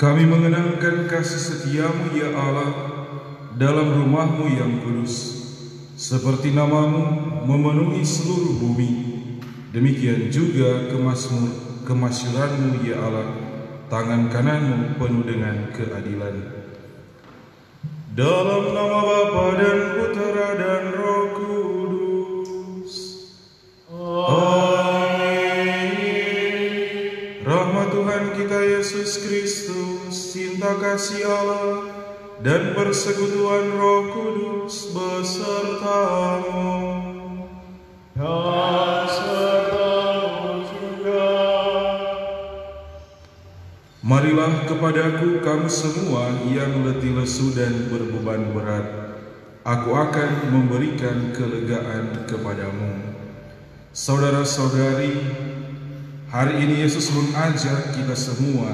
Kami mengenangkan kasih setiamu ya Allah dalam rumahmu yang kudus, seperti namamu memenuhi seluruh bumi. Demikian juga kemasyuranmu ya Allah, tangan kananmu penuh dengan keadilan. Dalam nama Bapa dan Putera dan Roh Kudus. Amin. Rahmat Tuhan kita Yesus Kristus, cinta kasih Allah, dan persekutuan Roh Kudus besertamu. Dan sertamu juga. Marilah kepadaku kamu semua yang letih lesu dan berbeban berat, aku akan memberikan kelegaan kepadamu. Saudara-saudari, hari ini Yesus mengajak kita semua,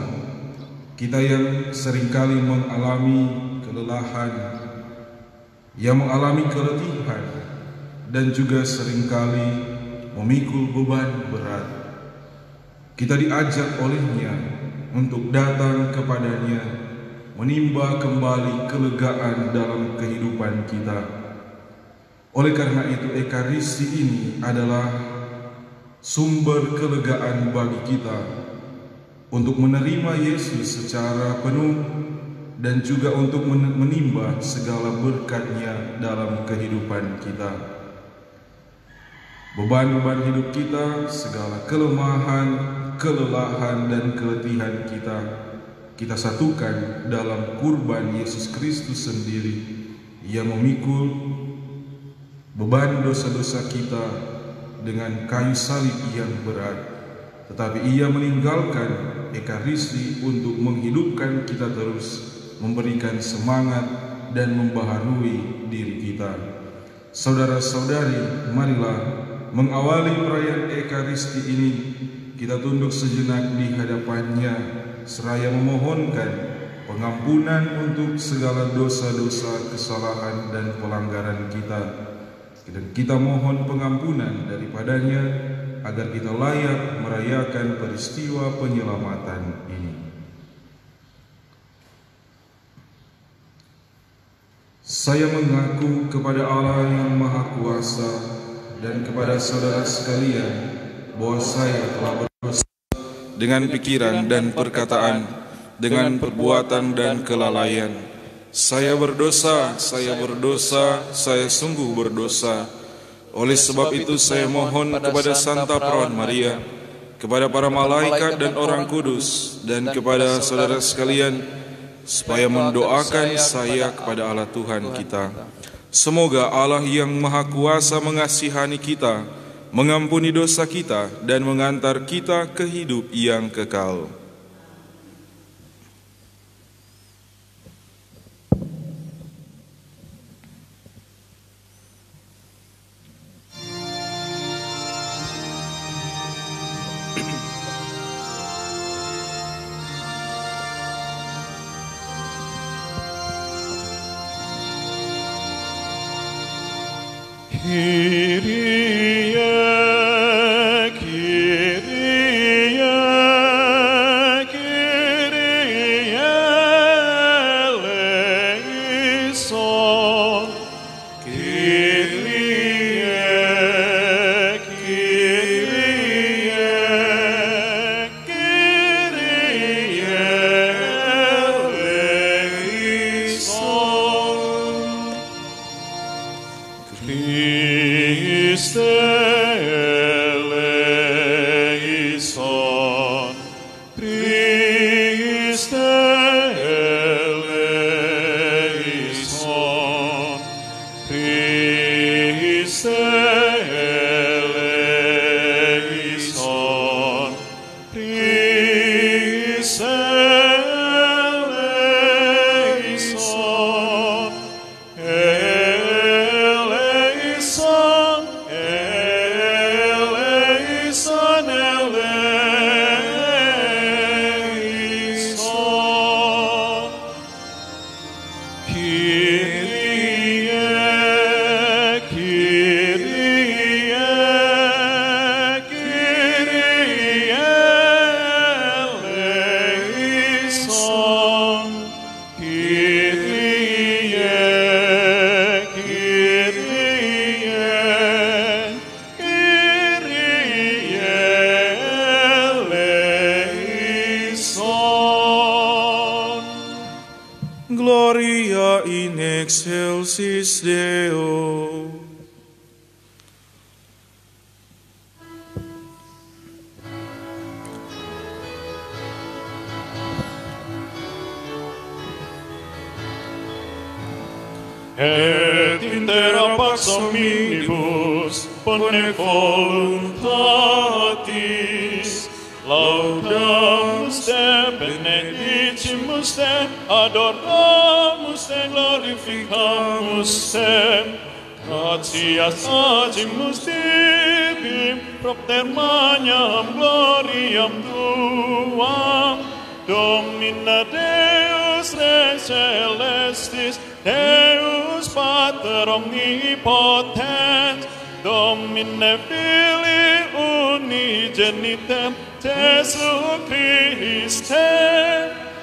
kita yang seringkali mengalami kelelahan, yang mengalami keletihan, dan juga seringkali memikul beban berat. Kita diajak olehnya untuk datang kepadanya, menimba kembali kelegaan dalam kehidupan kita. Oleh karena itu, Ekaristi ini adalah sumber kelegaan bagi kita untuk menerima Yesus secara penuh dan juga untuk menimba segala berkat-Nya dalam kehidupan kita. Beban-beban hidup kita, segala kelemahan, kelelahan, dan keletihan kita satukan dalam kurban Yesus Kristus sendiri yang memikul beban dosa-dosa kita dengan kayu salib yang berat. Tetapi Ia meninggalkan Ekaristi untuk menghidupkan kita terus, memberikan semangat dan membaharui diri kita. Saudara-saudari, marilah mengawali perayaan Ekaristi ini, kita tunduk sejenak di hadapan-Nya seraya memohonkan pengampunan untuk segala dosa-dosa, kesalahan, dan pelanggaran kita. Dan kita mohon pengampunan daripada-Nya agar kita layak merayakan peristiwa penyelamatan ini. Saya mengaku kepada Allah yang Maha Kuasa dan kepada saudara sekalian bahwa saya telah berdosa dengan pikiran dan perkataan, dengan perbuatan dan kelalaian. Saya berdosa, saya sungguh berdosa. Oleh sebab itu saya mohon kepada Santa Perawan Maria, kepada para malaikat dan orang kudus, dan kepada saudara sekalian, supaya mendoakan saya kepada Allah Tuhan kita. Semoga Allah yang Maha Kuasa mengasihani kita, mengampuni dosa kita, dan mengantar kita ke hidup yang kekal. Kyrie, Kyrie, Kyrie eleison. Kyrie, Kyrie, Kyrie eleison. Christe eleison, Christe eleison, Christe eleison, Christe eleison. Eleison, eleison. Gloria in excelsis Deo. Et intera pax omnibus pone voluntatis laudamus te, benedicimus te, adoramus te, glorificamus te, gratias agimus tibi, propter magnam gloriam tuam, Domina Deus Rex Celestis, Deus Pater Omnipotens, Domine Filii Unigenitem, Jesu Christe,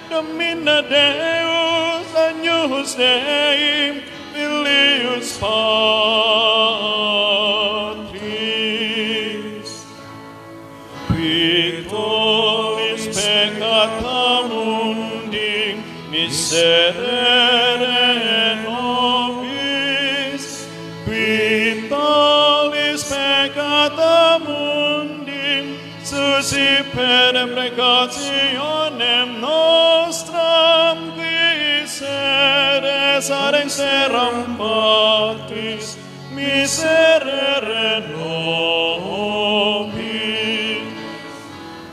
Domina Deus Agnus Dei, Filius Patris, Victoris peccata mundi, miserere nobis, vitalis peccata mundi, suscipere precationem nostram, qui seres arexeram patris, miserere nobis.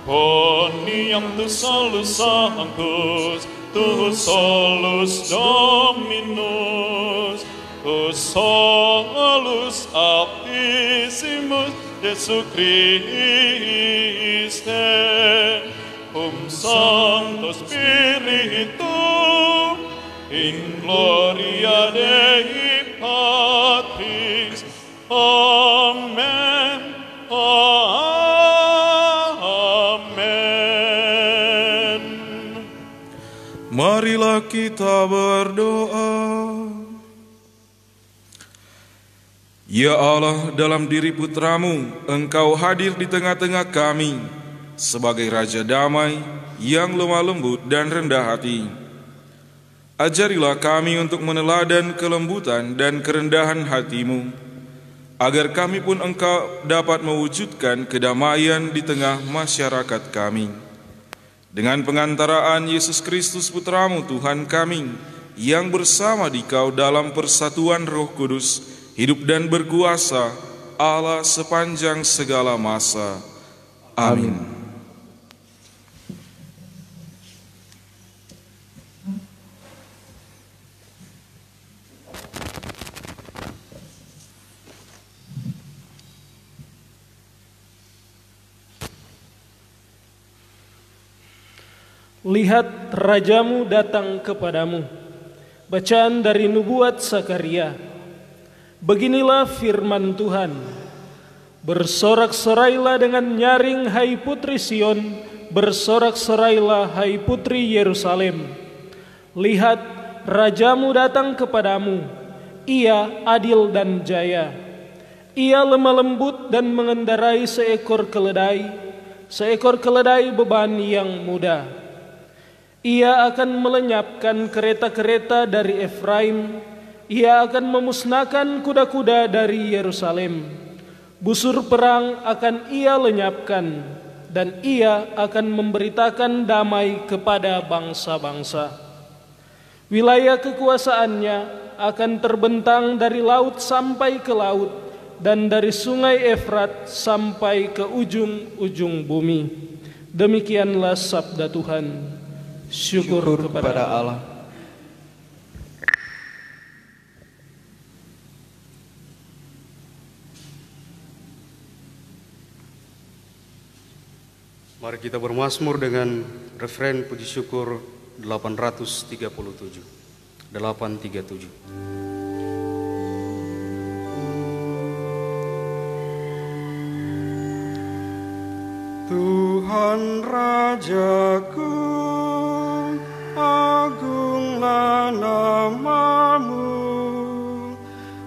Poniam tu solus sanctus, tu solus Dominus, tu solus Altissimus Jesu Christe, Sancto Spiritum, in gloria Dei Patris. Amen. Amen. Marilah kita berdoa. Ya Allah, dalam diri Putramu, Engkau hadir di tengah-tengah kami sebagai Raja damai yang lemah lembut dan rendah hati. Ajarilah kami untuk meneladan kelembutan dan kerendahan hati-Mu, agar kami pun Engkau dapat mewujudkan kedamaian di tengah masyarakat kami. Dengan pengantaraan Yesus Kristus Putramu Tuhan kami, yang bersama Dikau dalam persatuan Roh Kudus, hidup dan berkuasa Allah sepanjang segala masa. Amin. Lihat, rajamu datang kepadamu. Bacaan dari nubuat Zakaria. Beginilah firman Tuhan. Bersorak-sorailah dengan nyaring, hai putri Sion, bersorak-sorailah, hai putri Yerusalem. Lihat, rajamu datang kepadamu. Ia adil dan jaya. Ia lemah lembut dan mengendarai seekor keledai beban yang muda. Ia akan melenyapkan kereta-kereta dari Efraim. Ia akan memusnahkan kuda-kuda dari Yerusalem. Busur perang akan ia lenyapkan, dan ia akan memberitakan damai kepada bangsa-bangsa. Wilayah kekuasaannya akan terbentang dari laut sampai ke laut, dan dari sungai Efrat sampai ke ujung-ujung bumi. Demikianlah sabda Tuhan. Syukur kepada Allah. Mari kita bermazmur dengan referen puji syukur 837. 837. Tuhan Rajaku, agunglah nama-Mu,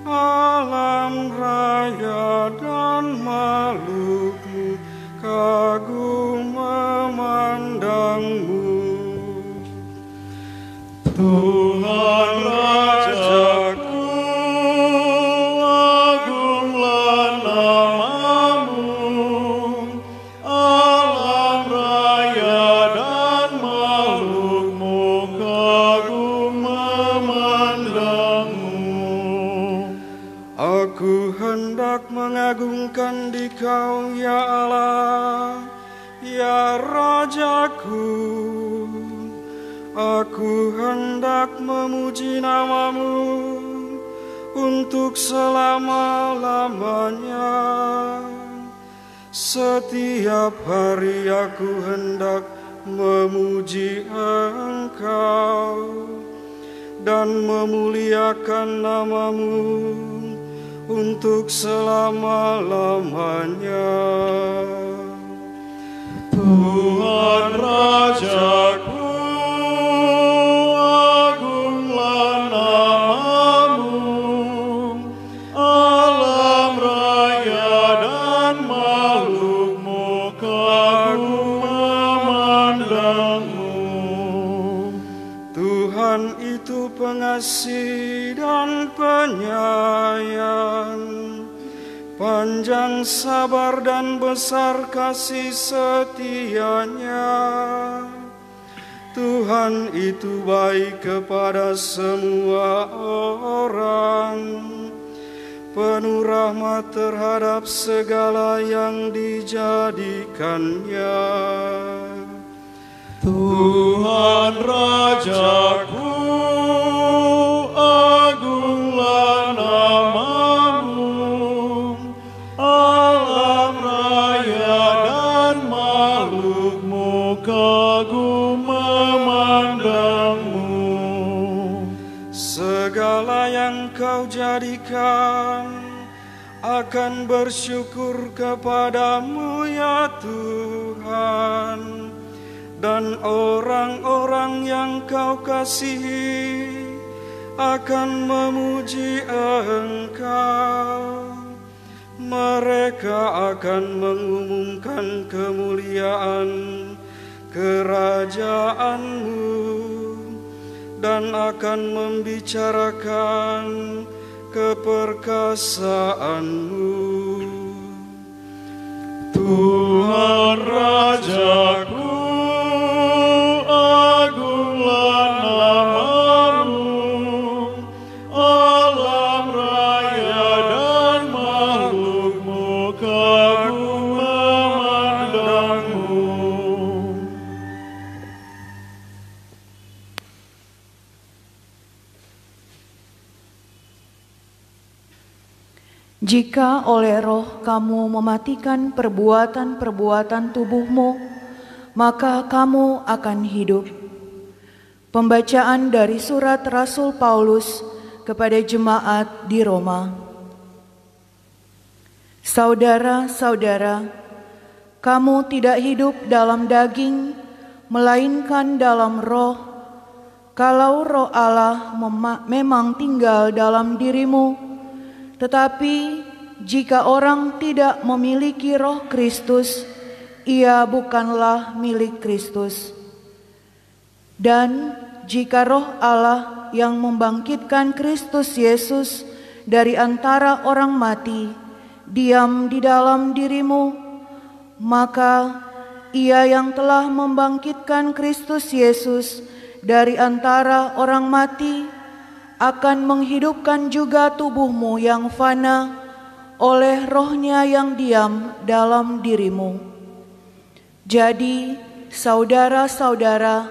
alam raya dan makhluk-Mu kagum memandang-Mu. Tuhan Rajaku, agunglah nama-Mu, alam raya dan makhluk-Mu kagum memandang-Mu. Aku hendak mengagungkan Dikau, ya Allah, ya Rajaku. Aku hendak memuji nama-Mu untuk selama-lamanya. Setiap hari aku hendak memuji Engkau dan memuliakan nama-Mu untuk selama-lamanya. Tuhan Rajaku, pengasih dan penyayang, panjang sabar dan besar kasih setianya. Tuhan itu baik kepada semua orang, penuh rahmat terhadap segala yang dijadikannya. Tuhan Rajaku, agunglah nama-Mu, alam raya dan makhluk-Mu kagum memandang-Mu. Segala yang Kau jadikan akan bersyukur kepadamu, ya Tuhan. Dan orang-orang yang Kau kasihi akan memuji Engkau. Mereka akan mengumumkan kemuliaan kerajaan-Mu dan akan membicarakan keperkasaan-Mu. Tuhan Rajaku, agunglah nama-Mu, alam raya dan makhluk-Mu kagum memandang-Mu. Jika oleh roh kamu mematikan perbuatan-perbuatan tubuhmu, maka kamu akan hidup. Pembacaan dari surat Rasul Paulus kepada jemaat di Roma. Saudara-saudara, kamu tidak hidup dalam daging, melainkan dalam roh. Kalau roh Allah memang tinggal dalam dirimu, tetapi jika orang tidak memiliki roh Kristus, ia bukanlah milik Kristus. Dan jika roh Allah yang membangkitkan Kristus Yesus dari antara orang mati diam di dalam dirimu, maka ia yang telah membangkitkan Kristus Yesus dari antara orang mati akan menghidupkan juga tubuhmu yang fana oleh rohnya yang diam dalam dirimu. Jadi, saudara-saudara,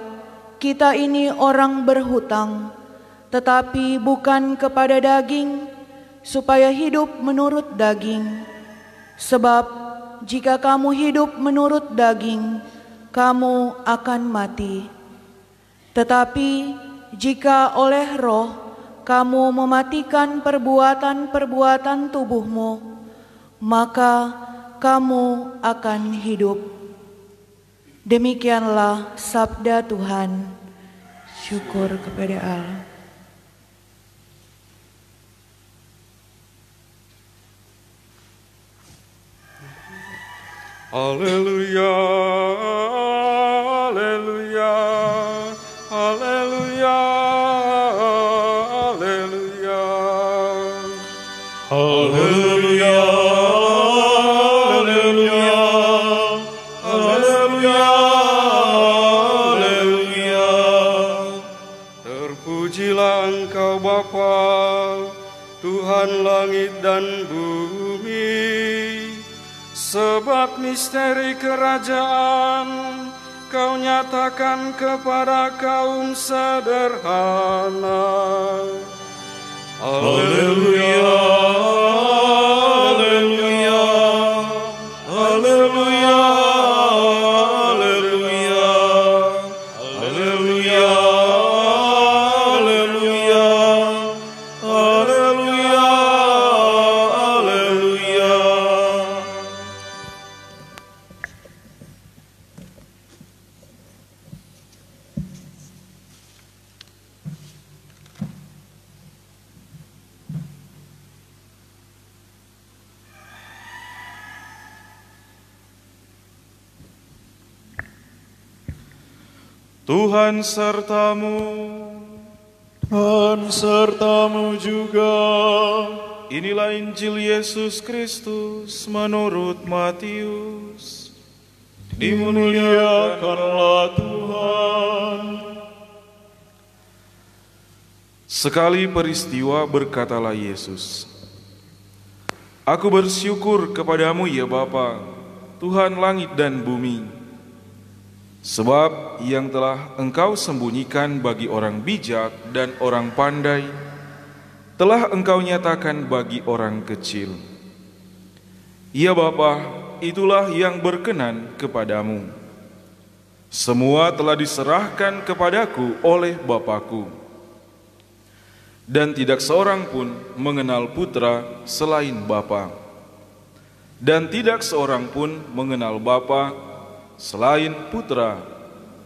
kita ini orang berhutang, tetapi bukan kepada daging, supaya hidup menurut daging. Sebab, jika kamu hidup menurut daging, kamu akan mati. Tetapi, jika oleh roh kamu mematikan perbuatan-perbuatan tubuhmu, maka kamu akan hidup. Demikianlah sabda Tuhan. Syukur kepada Allah. Haleluya, haleluya, haleluya. Terpujilah Engkau Bapa, Tuhan langit dan bumi, sebab misteri kerajaan Kau nyatakan kepada kaum sederhana. Haleluya, haleluya, haleluya, haleluya, haleluya, haleluya, haleluya, haleluya. Tuhan sertamu, Dan sertamu juga. inilah Injil Yesus Kristus menurut Matius. Dimuliakanlah Tuhan. Sekali peristiwa berkatalah Yesus, Aku bersyukur kepadamu ya Bapa, Tuhan langit dan bumi, sebab yang telah Engkau sembunyikan bagi orang bijak dan orang pandai, telah Engkau nyatakan bagi orang kecil. Ya Bapa, itulah yang berkenan kepadamu. Semua telah diserahkan kepadaku oleh Bapa-Ku, dan tidak seorang pun mengenal Putra selain Bapa, dan tidak seorang pun mengenal Bapa selain Putra,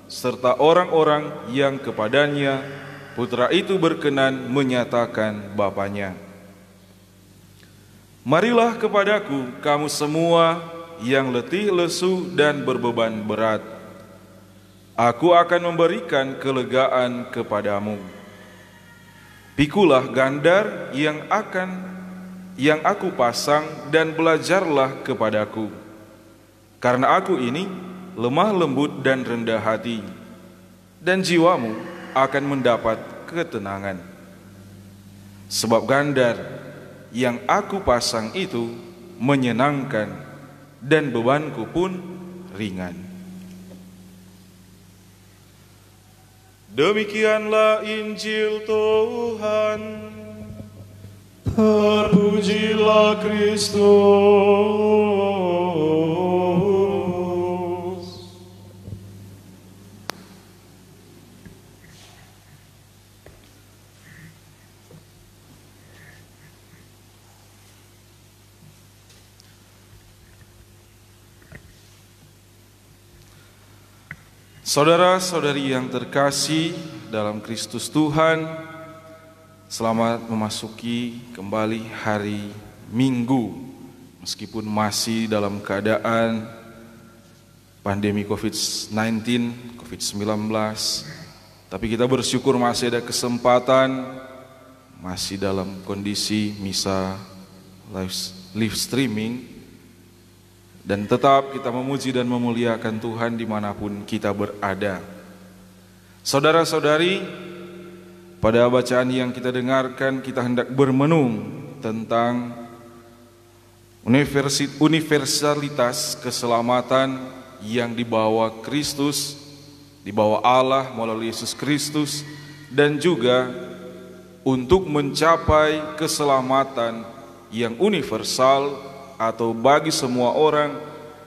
serta orang-orang yang kepadanya Putra itu berkenan menyatakan Bapanya. Marilah kepadaku kamu semua yang letih lesu dan berbeban berat, aku akan memberikan kelegaan kepadamu. Pikulah gandar yang aku pasang dan belajarlah kepadaku, karena aku ini lemah lembut dan rendah hati, dan jiwamu akan mendapat ketenangan. Sebab gandar yang aku pasang itu menyenangkan, dan bebanku pun ringan. Demikianlah Injil Tuhan. Terpujilah Kristus. Saudara-saudari yang terkasih dalam Kristus Tuhan, selamat memasuki kembali hari Minggu. Meskipun masih dalam keadaan pandemi COVID-19, tapi kita bersyukur masih ada kesempatan, masih dalam kondisi misa live streaming, dan tetap kita memuji dan memuliakan Tuhan dimanapun kita berada. Saudara-saudari, pada bacaan yang kita dengarkan, kita hendak bermenung tentang universalitas keselamatan yang dibawa Kristus, dibawa Allah melalui Yesus Kristus, dan juga untuk mencapai keselamatan yang universal atau bagi semua orang,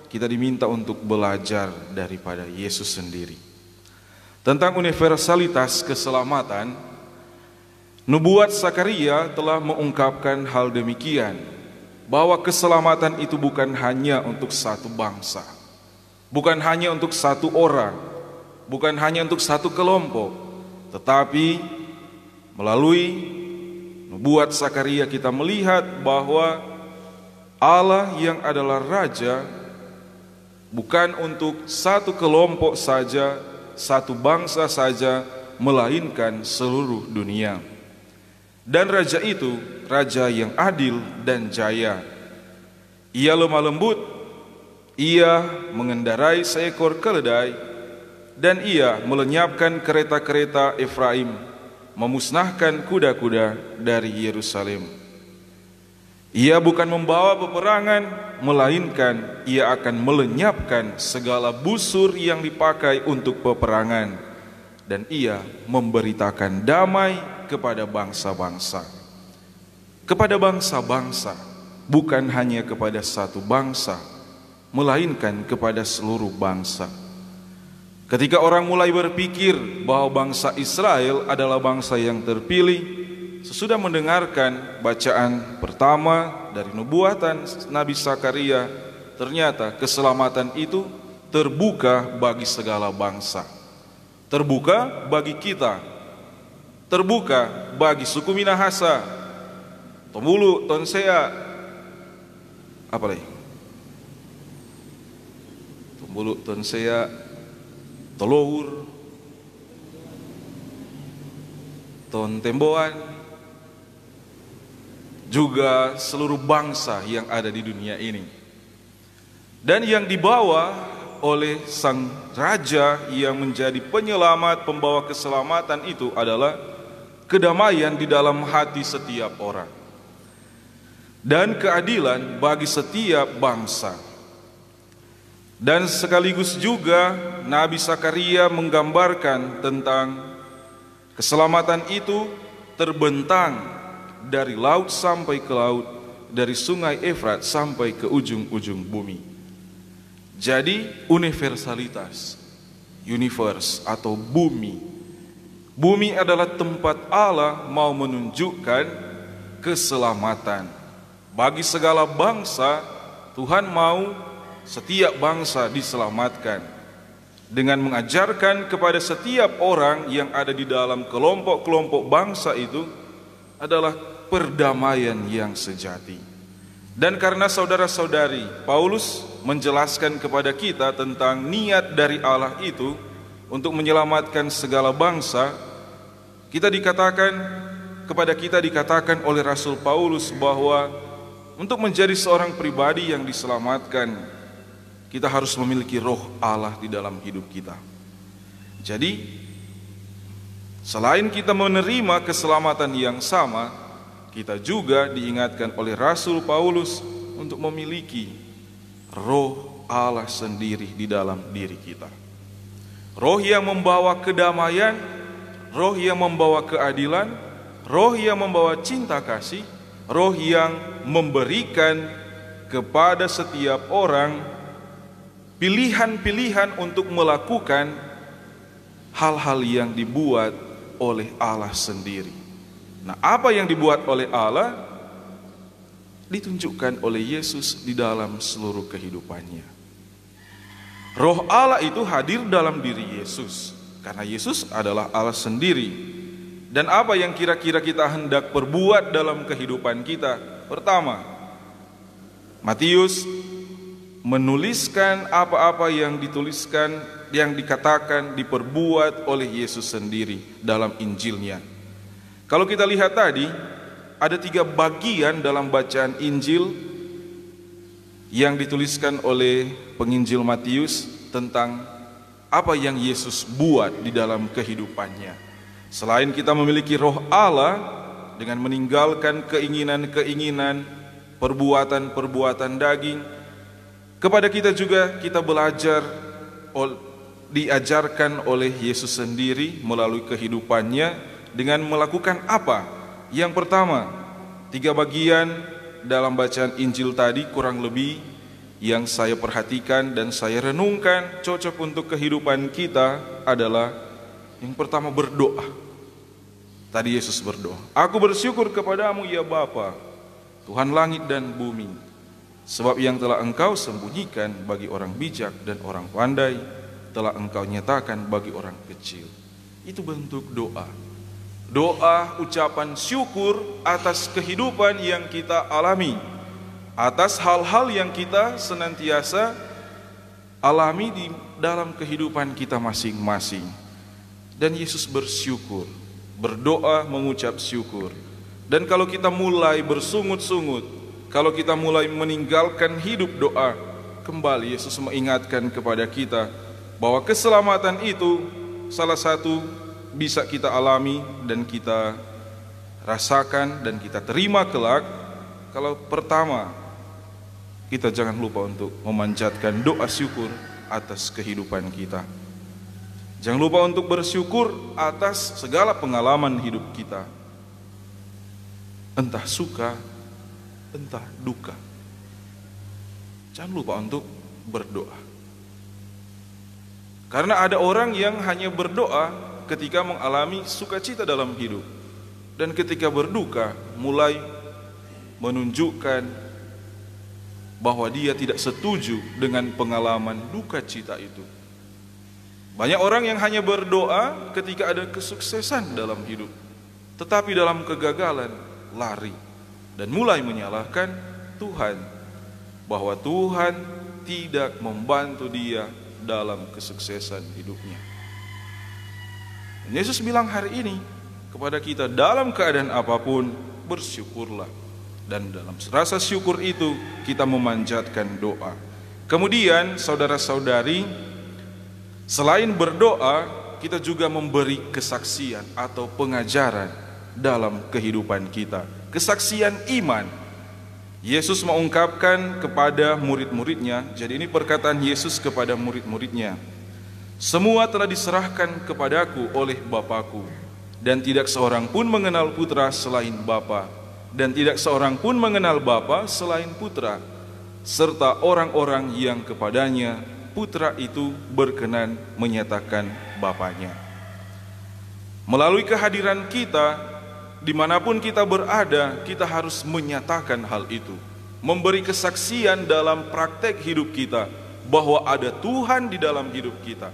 kita diminta untuk belajar daripada Yesus sendiri. Tentang universalitas keselamatan, nubuat Zakaria telah mengungkapkan hal demikian, bahwa keselamatan itu bukan hanya untuk satu bangsa, bukan hanya untuk satu orang, bukan hanya untuk satu kelompok, tetapi melalui nubuat Zakaria kita melihat bahwa Allah yang adalah Raja bukan untuk satu kelompok saja, satu bangsa saja, melainkan seluruh dunia. Dan Raja itu Raja yang adil dan jaya. Ia lemah lembut, ia mengendarai seekor keledai, dan ia melenyapkan kereta-kereta Efraim memusnahkan kuda-kuda dari Yerusalem. Ia bukan membawa peperangan, melainkan ia akan melenyapkan segala busur yang dipakai untuk peperangan, dan ia memberitakan damai kepada bangsa-bangsa. Kepada bangsa-bangsa, bukan hanya kepada satu bangsa, melainkan kepada seluruh bangsa. Ketika orang mulai berpikir bahwa bangsa Israel adalah bangsa yang terpilih, sesudah mendengarkan bacaan pertama dari nubuatan Nabi Zakaria, ternyata keselamatan itu terbuka bagi segala bangsa. Terbuka bagi kita, terbuka bagi suku Minahasa, Tombulu, Tonsea, apa lagi? Tombulu, Tonsea, Tolour, Tontemboan, juga seluruh bangsa yang ada di dunia ini. Dan yang dibawa oleh sang raja yang menjadi penyelamat, pembawa keselamatan itu adalah kedamaian di dalam hati setiap orang dan keadilan bagi setiap bangsa. Dan sekaligus juga Nabi Zakaria menggambarkan tentang keselamatan itu terbentang dari laut sampai ke laut, dari sungai Efrat sampai ke ujung-ujung bumi. Jadi universalitas, universe atau bumi. Bumi adalah tempat Allah mau menunjukkan keselamatan. Bagi segala bangsa, Tuhan mau setiap bangsa diselamatkan dengan mengajarkan kepada setiap orang yang ada di dalam kelompok-kelompok bangsa itu adalah perdamaian yang sejati. Dan karena saudara-saudari, Paulus menjelaskan kepada kita tentang niat dari Allah itu untuk menyelamatkan segala bangsa, kepada kita dikatakan oleh Rasul Paulus bahwa untuk menjadi seorang pribadi yang diselamatkan, kita harus memiliki roh Allah di dalam hidup kita. Jadi selain kita menerima keselamatan yang sama, kita juga diingatkan oleh Rasul Paulus untuk memiliki roh Allah sendiri di dalam diri kita. Roh yang membawa kedamaian, roh yang membawa keadilan, roh yang membawa cinta kasih, roh yang memberikan kepada setiap orang pilihan-pilihan untuk melakukan hal-hal yang dibuat oleh Allah sendiri. Nah, apa yang dibuat oleh Allah ditunjukkan oleh Yesus di dalam seluruh kehidupannya. Roh Allah itu hadir dalam diri Yesus karena Yesus adalah Allah sendiri. Dan apa yang kira-kira kita hendak perbuat dalam kehidupan kita? Pertama, Matius menuliskan apa-apa yang dituliskan, yang dikatakan, diperbuat oleh Yesus sendiri dalam Injilnya. Kalau kita lihat tadi, ada 3 bagian dalam bacaan Injil yang dituliskan oleh penginjil Matius tentang apa yang Yesus buat di dalam kehidupannya. Selain kita memiliki roh Allah dengan meninggalkan keinginan-keinginan, perbuatan-perbuatan daging, kepada kita juga kita belajar, diajarkan oleh Yesus sendiri melalui kehidupannya dengan melakukan apa? Yang pertama, 3 bagian dalam bacaan Injil tadi kurang lebih yang saya perhatikan dan saya renungkan cocok untuk kehidupan kita adalah yang pertama berdoa. Tadi Yesus berdoa, "Aku bersyukur kepadamu ya Bapa, Tuhan langit dan bumi, sebab yang telah Engkau sembunyikan bagi orang bijak dan orang pandai, telah Engkau nyatakan bagi orang kecil." Itu bentuk doa. Doa ucapan syukur atas kehidupan yang kita alami, atas hal-hal yang kita senantiasa alami di dalam kehidupan kita masing-masing. Dan Yesus bersyukur, berdoa mengucap syukur. Dan kalau kita mulai bersungut-sungut, kalau kita mulai meninggalkan hidup doa, kembali Yesus mengingatkan kepada kita bahwa keselamatan itu salah satu bisa kita alami dan kita rasakan dan kita terima kelak. Kalau pertama, kita jangan lupa untuk memanjatkan doa syukur atas kehidupan kita. Jangan lupa untuk bersyukur atas segala pengalaman hidup kita, entah suka, entah duka. Jangan lupa untuk berdoa. Karena ada orang yang hanya berdoa ketika mengalami sukacita dalam hidup, dan ketika berduka mulai menunjukkan bahwa dia tidak setuju dengan pengalaman duka cita itu. Banyak orang yang hanya berdoa ketika ada kesuksesan dalam hidup, tetapi dalam kegagalan lari dan mulai menyalahkan Tuhan, bahwa Tuhan tidak membantu dia dalam kesuksesan hidupnya. Dan Yesus bilang hari ini kepada kita, dalam keadaan apapun bersyukurlah. Dan dalam rasa syukur itu kita memanjatkan doa. Kemudian saudara-saudari, selain berdoa, kita juga memberi kesaksian atau pengajaran dalam kehidupan kita. Kesaksian iman. Yesus mengungkapkan kepada murid-muridnya, jadi ini perkataan Yesus kepada murid-muridnya. Semua telah diserahkan kepadaku oleh Bapa-Ku, dan tidak seorang pun mengenal Putra selain Bapa, dan tidak seorang pun mengenal Bapa selain Putra, serta orang-orang yang kepadanya Putra itu berkenan menyatakan Bapanya. Melalui kehadiran kita, dimanapun kita berada, kita harus menyatakan hal itu, memberi kesaksian dalam praktek hidup kita bahwa ada Tuhan di dalam hidup kita,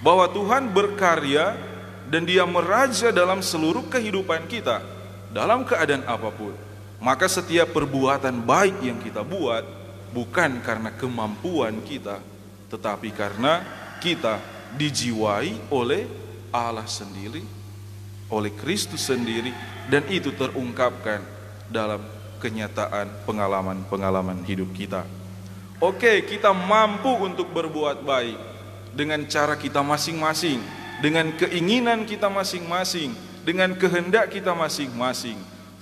bahwa Tuhan berkarya dan Dia meraja dalam seluruh kehidupan kita dalam keadaan apapun. Maka setiap perbuatan baik yang kita buat bukan karena kemampuan kita, tetapi karena kita dijiwai oleh Allah sendiri, oleh Kristus sendiri, dan itu terungkapkan dalam kenyataan pengalaman-pengalaman hidup kita. Oke, kita mampu untuk berbuat baik dengan cara kita masing-masing, dengan keinginan kita masing-masing, dengan kehendak kita masing-masing.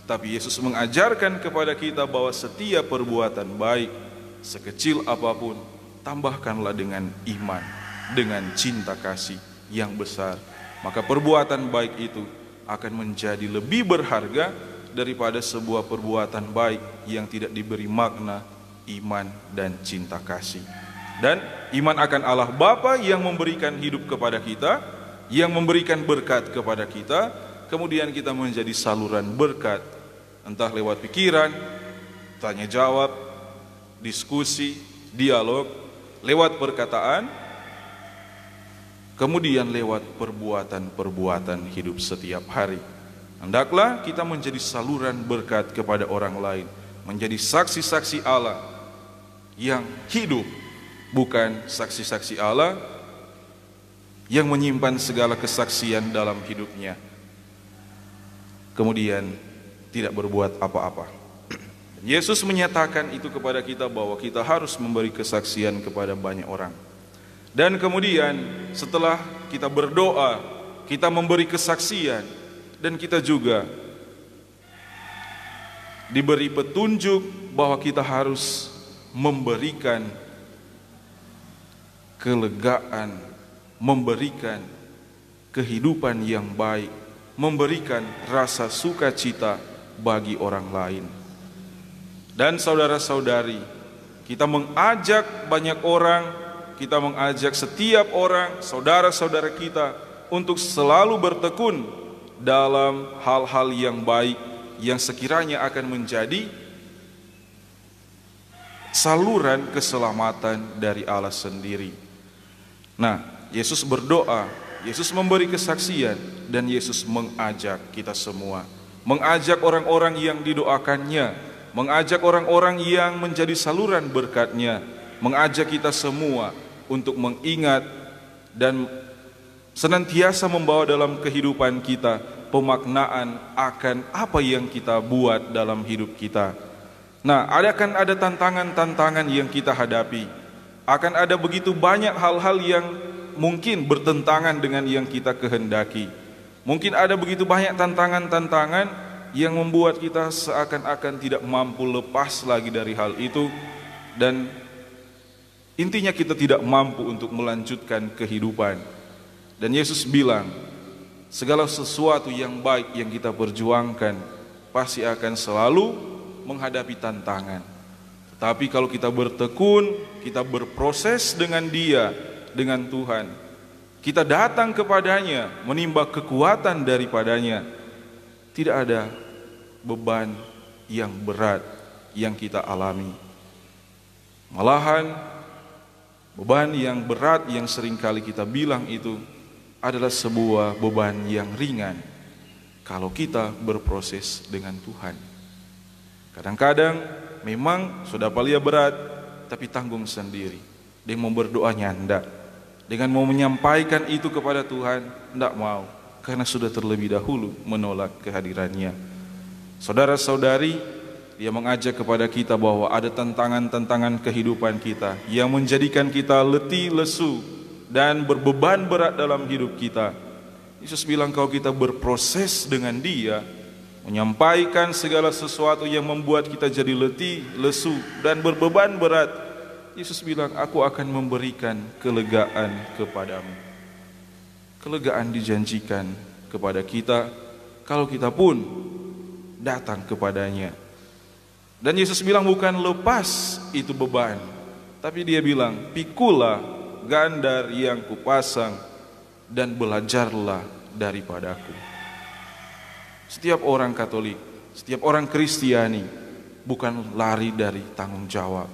Tapi Yesus mengajarkan kepada kita bahwa setiap perbuatan baik, sekecil apapun, tambahkanlah dengan iman, dengan cinta kasih yang besar. Maka perbuatan baik itu akan menjadi lebih berharga daripada sebuah perbuatan baik yang tidak diberi makna iman dan cinta kasih. Dan iman akan Allah Bapa yang memberikan hidup kepada kita, yang memberikan berkat kepada kita, kemudian kita menjadi saluran berkat, entah lewat pikiran, tanya jawab, diskusi, dialog, lewat perkataan, kemudian lewat perbuatan-perbuatan hidup setiap hari. Hendaklah kita menjadi saluran berkat kepada orang lain, menjadi saksi-saksi Allah yang hidup, bukan saksi-saksi Allah yang menyimpan segala kesaksian dalam hidupnya, kemudian tidak berbuat apa-apa. Yesus menyatakan itu kepada kita bahwa kita harus memberi kesaksian kepada banyak orang. Dan kemudian setelah kita berdoa, kita memberi kesaksian, dan kita juga diberi petunjuk bahwa kita harus memberikan kelegaan, memberikan kehidupan yang baik, memberikan rasa sukacita bagi orang lain. Dan saudara-saudari, kita mengajak banyak orang, kita mengajak setiap orang, saudara-saudara kita, untuk selalu bertekun dalam hal-hal yang baik yang sekiranya akan menjadi saluran keselamatan dari Allah sendiri. Nah, Yesus berdoa, Yesus memberi kesaksian, dan Yesus mengajak kita semua, mengajak orang-orang yang didoakannya, mengajak orang-orang yang menjadi saluran berkatnya, mengajak kita semua untuk mengingat dan senantiasa membawa dalam kehidupan kita pemaknaan akan apa yang kita buat dalam hidup kita. Nah, akan ada tantangan-tantangan yang kita hadapi, akan ada begitu banyak hal-hal yang mungkin bertentangan dengan yang kita kehendaki. Mungkin ada begitu banyak tantangan-tantangan yang membuat kita seakan-akan tidak mampu lepas lagi dari hal itu, dan intinya kita tidak mampu untuk melanjutkan kehidupan. Dan Yesus bilang, segala sesuatu yang baik yang kita perjuangkan pasti akan selalu menghadapi tantangan. Tetapi kalau kita bertekun, kita berproses dengan Dia, dengan Tuhan, kita datang kepadanya, menimba kekuatan daripadanya, tidak ada beban yang berat yang kita alami. Malahan beban yang berat yang seringkali kita bilang itu adalah sebuah beban yang ringan kalau kita berproses dengan Tuhan. Kadang-kadang memang sudah palia berat, tapi tanggung sendiri. Dengan mau berdoa nyanda, dengan mau menyampaikan itu kepada Tuhan, tidak mau, karena sudah terlebih dahulu menolak kehadirannya. Saudara-saudari, dia mengajak kepada kita bahwa ada tantangan-tantangan kehidupan kita yang menjadikan kita letih, lesu, dan berbeban berat dalam hidup kita. Yesus bilang kalau kita berproses dengan Dia, menyampaikan segala sesuatu yang membuat kita jadi letih, lesu, dan berbeban berat, Yesus bilang, aku akan memberikan kelegaan kepadamu. Kelegaan dijanjikan kepada kita kalau kita pun datang kepadanya. Dan Yesus bilang bukan lepas itu beban, tapi Dia bilang, pikulah gandar yang kupasang dan belajarlah daripadaku. Setiap orang Katolik, setiap orang Kristiani bukan lari dari tanggung jawab,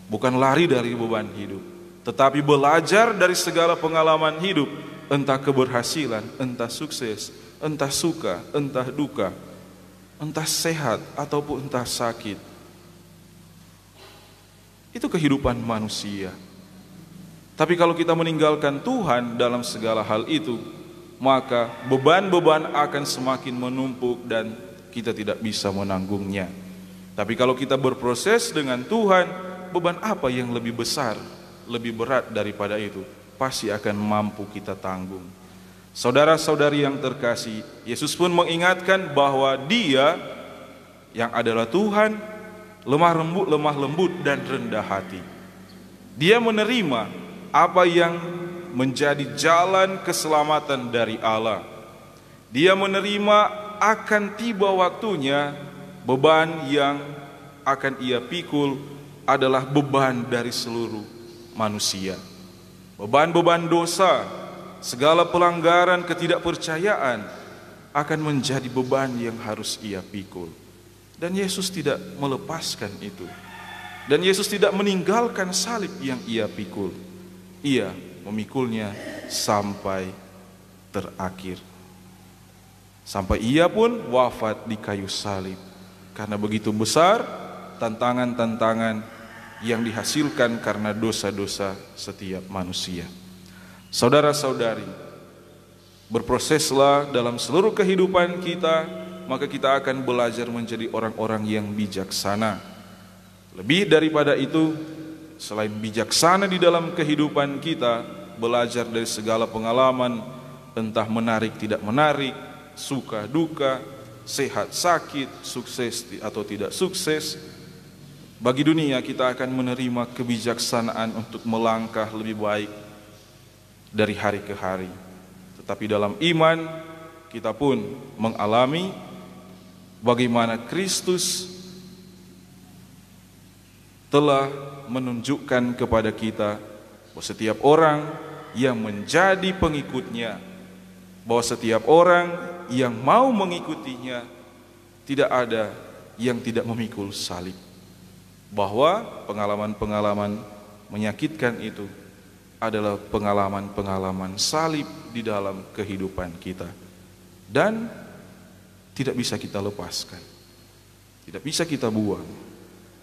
bukan lari dari beban hidup, tetapi belajar dari segala pengalaman hidup, entah keberhasilan, entah sukses, entah suka, entah duka, entah sehat ataupun entah sakit. Itu kehidupan manusia. Tapi kalau kita meninggalkan Tuhan dalam segala hal itu, maka beban-beban akan semakin menumpuk dan kita tidak bisa menanggungnya. Tapi kalau kita berproses dengan Tuhan, beban apa yang lebih besar, lebih berat daripada itu, pasti akan mampu kita tanggung. Saudara-saudari yang terkasih, Yesus pun mengingatkan bahwa Dia yang adalah Tuhan, lemah lembut dan rendah hati. Dia menerima apa yang menjadi jalan keselamatan dari Allah. Dia menerima akan tiba waktunya beban yang akan Ia pikul adalah beban dari seluruh manusia. Beban-beban dosa, segala pelanggaran, ketidakpercayaan akan menjadi beban yang harus Ia pikul. Dan Yesus tidak melepaskan itu. Dan Yesus tidak meninggalkan salib yang Ia pikul. Ia memikulnya sampai terakhir. Sampai Ia pun wafat di kayu salib. Karena begitu besar tantangan-tantangan yang dihasilkan karena dosa-dosa setiap manusia. Saudara-saudari, berproseslah dalam seluruh kehidupan kita, maka kita akan belajar menjadi orang-orang yang bijaksana. Lebih daripada itu, selain bijaksana di dalam kehidupan kita, belajar dari segala pengalaman, entah menarik tidak menarik, suka duka, sehat sakit, sukses atau tidak sukses. Bagi dunia kita akan menerima kebijaksanaan untuk melangkah lebih baik dari hari ke hari. Tetapi dalam iman kita pun mengalami bagaimana Kristus telah menunjukkan kepada kita bahwa setiap orang yang menjadi pengikutnya, bahwa setiap orang yang mau mengikutinya, tidak ada yang tidak memikul salib. Bahwa pengalaman-pengalaman menyakitkan itu adalah pengalaman-pengalaman salib di dalam kehidupan kita, dan tidak bisa kita lepaskan, tidak bisa kita buang.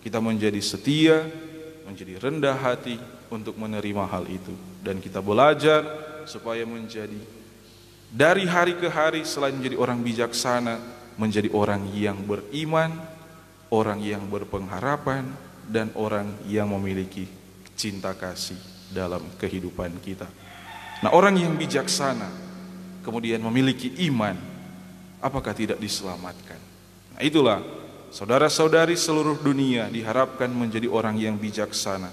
Kita menjadi setia, menjadi rendah hati untuk menerima hal itu. Dan kita belajar supaya menjadi dari hari ke hari, selain menjadi orang bijaksana, menjadi orang yang beriman, orang yang berpengharapan, dan orang yang memiliki cinta kasih dalam kehidupan kita. Nah, orang yang bijaksana, kemudian memiliki iman, apakah tidak diselamatkan? Nah, itulah saudara-saudari seluruh dunia diharapkan menjadi orang yang bijaksana,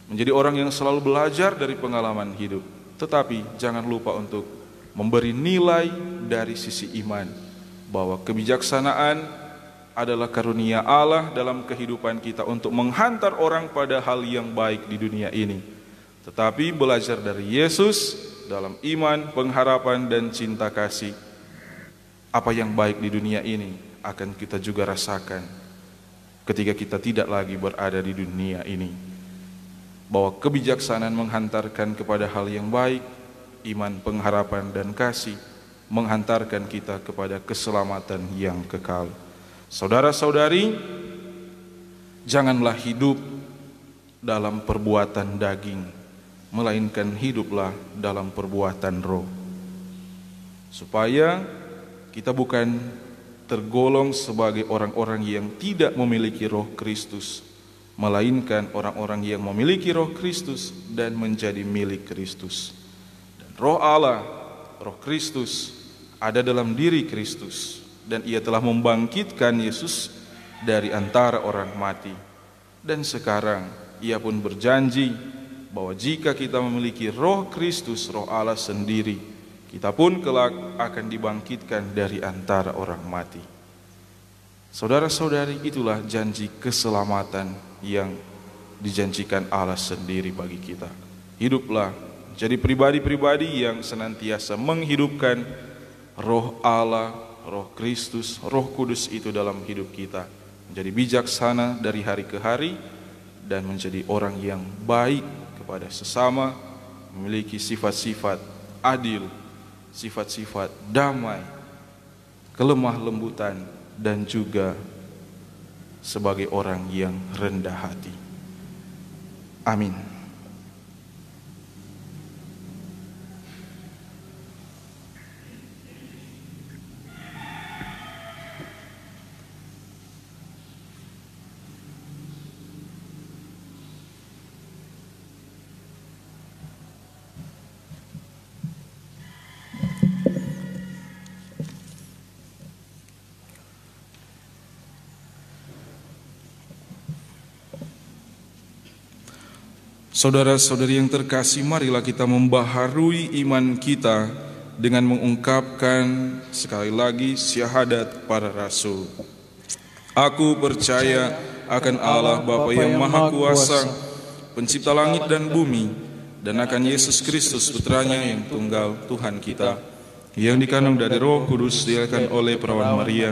menjadi orang yang selalu belajar dari pengalaman hidup, tetapi jangan lupa untuk memberi nilai dari sisi iman, bahwa kebijaksanaan adalah karunia Allah dalam kehidupan kita untuk menghantar orang pada hal yang baik di dunia ini. Tetapi belajar dari Yesus dalam iman, pengharapan, dan cinta kasih, apa yang baik di dunia ini akan kita juga rasakan ketika kita tidak lagi berada di dunia ini. Bahwa kebijaksanaan menghantarkan kepada hal yang baik, iman, pengharapan, dan kasih menghantarkan kita kepada keselamatan yang kekal. Saudara-saudari, janganlah hidup dalam perbuatan daging, melainkan hiduplah dalam perbuatan roh, supaya kita bukan tergolong sebagai orang-orang yang tidak memiliki roh Kristus, melainkan orang-orang yang memiliki roh Kristus dan menjadi milik Kristus. Dan roh Allah, roh Kristus ada dalam diri Kristus, dan ia telah membangkitkan Yesus dari antara orang mati. Dan sekarang ia pun berjanji bahwa jika kita memiliki roh Kristus, roh Allah sendiri, kita pun kelak akan dibangkitkan dari antara orang mati. Saudara-saudari, itulah janji keselamatan yang dijanjikan Allah sendiri bagi kita. Hiduplah jadi pribadi-pribadi yang senantiasa menghidupkan roh Allah, roh Kristus, roh Kudus itu dalam hidup kita, menjadi bijaksana dari hari ke hari, dan menjadi orang yang baik kepada sesama, memiliki sifat-sifat adil, sifat-sifat damai, kelemah lembutan, dan juga sebagai orang yang rendah hati. Amin. Saudara-saudari yang terkasih, marilah kita membaharui iman kita dengan mengungkapkan sekali lagi syahadat para rasul. Aku percaya akan Allah Bapa yang Maha Kuasa, pencipta langit dan bumi, dan akan Yesus Kristus putranya yang tunggal, Tuhan kita, yang dikandung dari Roh Kudus, dilahirkan oleh perawan Maria,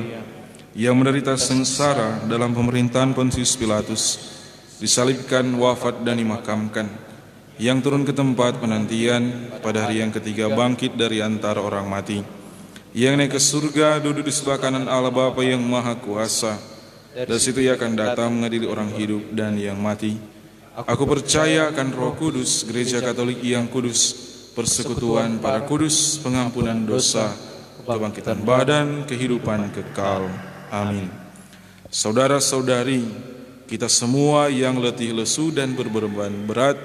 yang menderita sengsara dalam pemerintahan Pontius Pilatus, disalibkan, wafat, dan dimakamkan, yang turun ke tempat penantian, pada hari yang ketiga bangkit dari antara orang mati, yang naik ke surga, duduk di sebelah kanan Allah Bapa yang Maha Kuasa. Dari situ ia akan datang mengadili orang hidup dan yang mati. Aku percaya akan Roh Kudus, Gereja Katolik yang kudus, persekutuan para kudus, pengampunan dosa, kebangkitan badan, kehidupan kekal. Amin. Saudara-saudari, kita semua yang letih lesu dan berbeban berat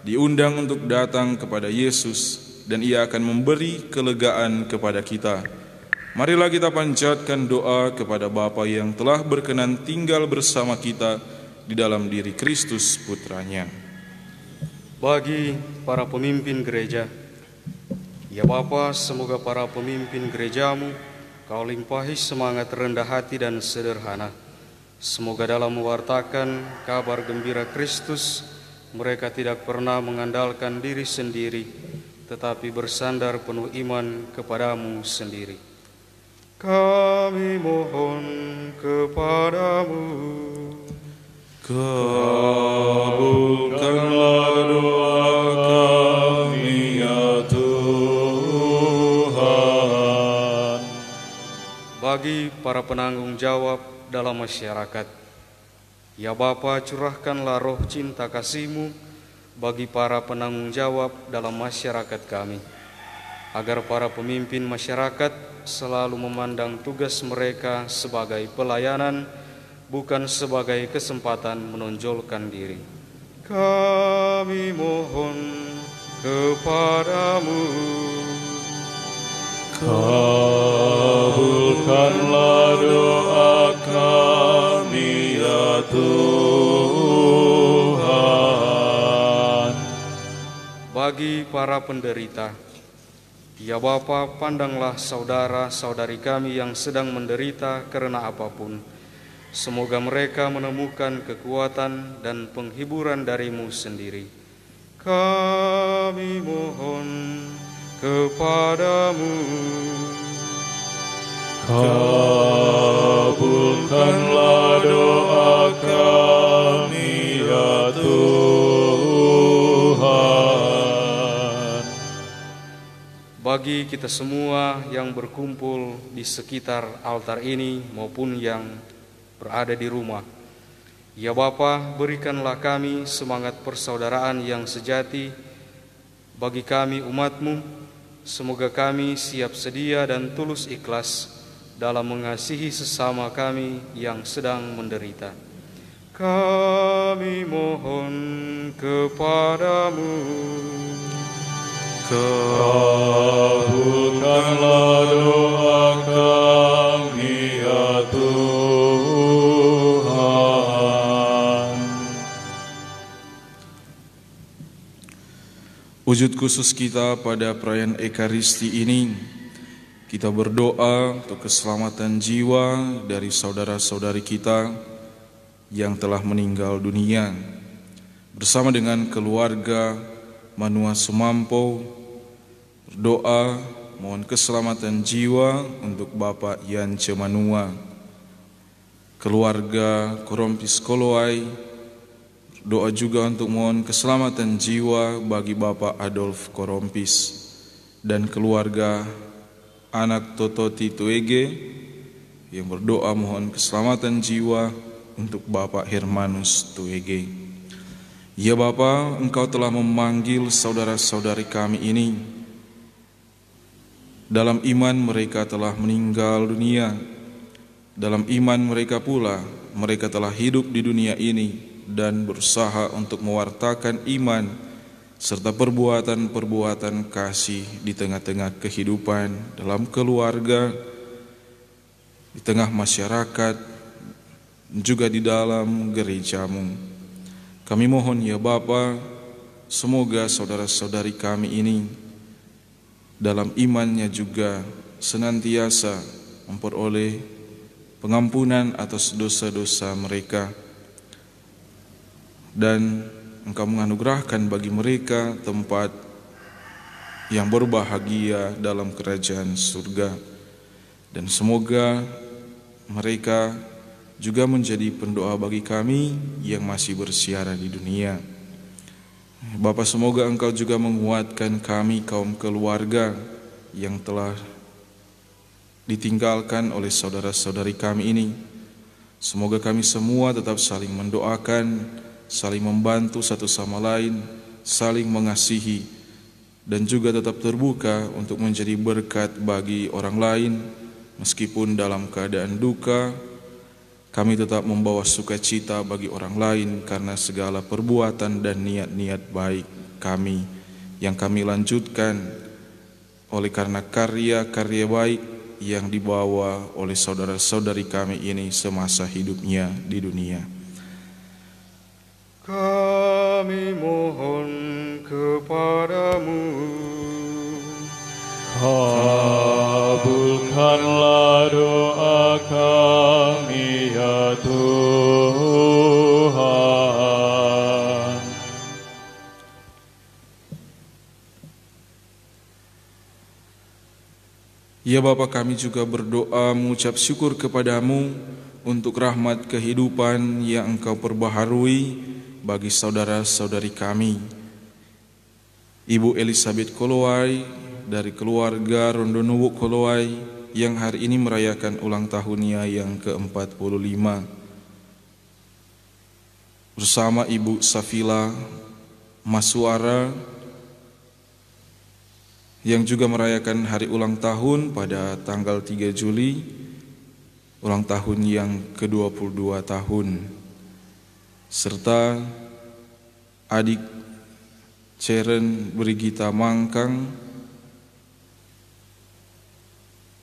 diundang untuk datang kepada Yesus, dan Ia akan memberi kelegaan kepada kita. Marilah kita panjatkan doa kepada Bapa yang telah berkenan tinggal bersama kita di dalam diri Kristus Putranya. Bagi para pemimpin gereja, ya Bapa, semoga para pemimpin gerejamu Kau limpahi semangat rendah hati dan sederhana. Semoga dalam mewartakan kabar gembira Kristus, mereka tidak pernah mengandalkan diri sendiri, tetapi bersandar penuh iman kepadamu sendiri. Kami mohon kepadamu, kabulkanlah doa kami ya Tuhan. Bagi para penanggung jawab dalam masyarakat, ya Bapa, curahkanlah roh cinta kasih-Mu bagi para penanggung jawab dalam masyarakat kami, agar para pemimpin masyarakat selalu memandang tugas mereka sebagai pelayanan, bukan sebagai kesempatan menonjolkan diri. Kami mohon kepadamu. Kabulkanlah doa kami ya Tuhan. Bagi para penderita, ya Bapa, pandanglah saudara-saudari kami yang sedang menderita karena apapun. Semoga mereka menemukan kekuatan dan penghiburan dari-Mu sendiri. Kami mohon kepadamu. Kabulkanlah doa kami ya Tuhan. Bagi kita semua yang berkumpul di sekitar altar ini maupun yang berada di rumah, ya Bapa, berikanlah kami semangat persaudaraan yang sejati. Bagi kami umat-Mu, semoga kami siap sedia dan tulus ikhlas dalam mengasihi sesama kami yang sedang menderita. Kami mohon kepadamu. Kabulkanlah doa kami ya Tuhan. Wujud khusus kita pada perayaan Ekaristi ini, kita berdoa untuk keselamatan jiwa dari saudara-saudari kita yang telah meninggal dunia. Bersama dengan keluarga Manua Sumampo, berdoa mohon keselamatan jiwa untuk Bapak Yance Manua, keluarga Korompis Kolowai. Doa juga untuk mohon keselamatan jiwa bagi Bapak Adolf Korompis dan keluarga anak Tototi Tuege, yang berdoa mohon keselamatan jiwa untuk Bapak Hermanus Tuege. Ya Bapa, Engkau telah memanggil saudara-saudari kami ini. Dalam iman mereka telah meninggal dunia. Dalam iman mereka pula, mereka telah hidup di dunia ini dan berusaha untuk mewartakan iman serta perbuatan-perbuatan kasih di tengah-tengah kehidupan, dalam keluarga, di tengah masyarakat, juga di dalam gereja-Mu. Kami mohon ya Bapa, semoga saudara-saudari kami ini dalam imannya juga senantiasa memperoleh pengampunan atas dosa-dosa mereka, dan Engkau menganugerahkan bagi mereka tempat yang berbahagia dalam kerajaan surga. Dan semoga mereka juga menjadi pendoa bagi kami yang masih bersiara di dunia. Bapa, semoga Engkau juga menguatkan kami kaum keluarga yang telah ditinggalkan oleh saudara-saudari kami ini. Semoga kami semua tetap saling mendoakan, saling membantu satu sama lain, saling mengasihi, dan juga tetap terbuka untuk menjadi berkat bagi orang lain. Meskipun dalam keadaan duka, kami tetap membawa sukacita bagi orang lain karena segala perbuatan dan niat-niat baik kami yang kami lanjutkan oleh karena karya-karya baik yang dibawa oleh saudara-saudari kami ini semasa hidupnya di dunia. Kami mohon kepadamu. Kabulkanlah doa kami ya Tuhan. Ya Bapa, kami juga berdoa mengucap syukur kepadamu untuk rahmat kehidupan yang Engkau perbaharui bagi saudara-saudari kami. Ibu Elizabeth Kolowai dari keluarga Rondonuwu Kolowai yang hari ini merayakan ulang tahunnya yang ke-45. Bersama Ibu Safila Masuara yang juga merayakan hari ulang tahun pada tanggal 3 Juli, ulang tahun yang ke-22 tahun. Serta adik Ceren Brigita Mangkang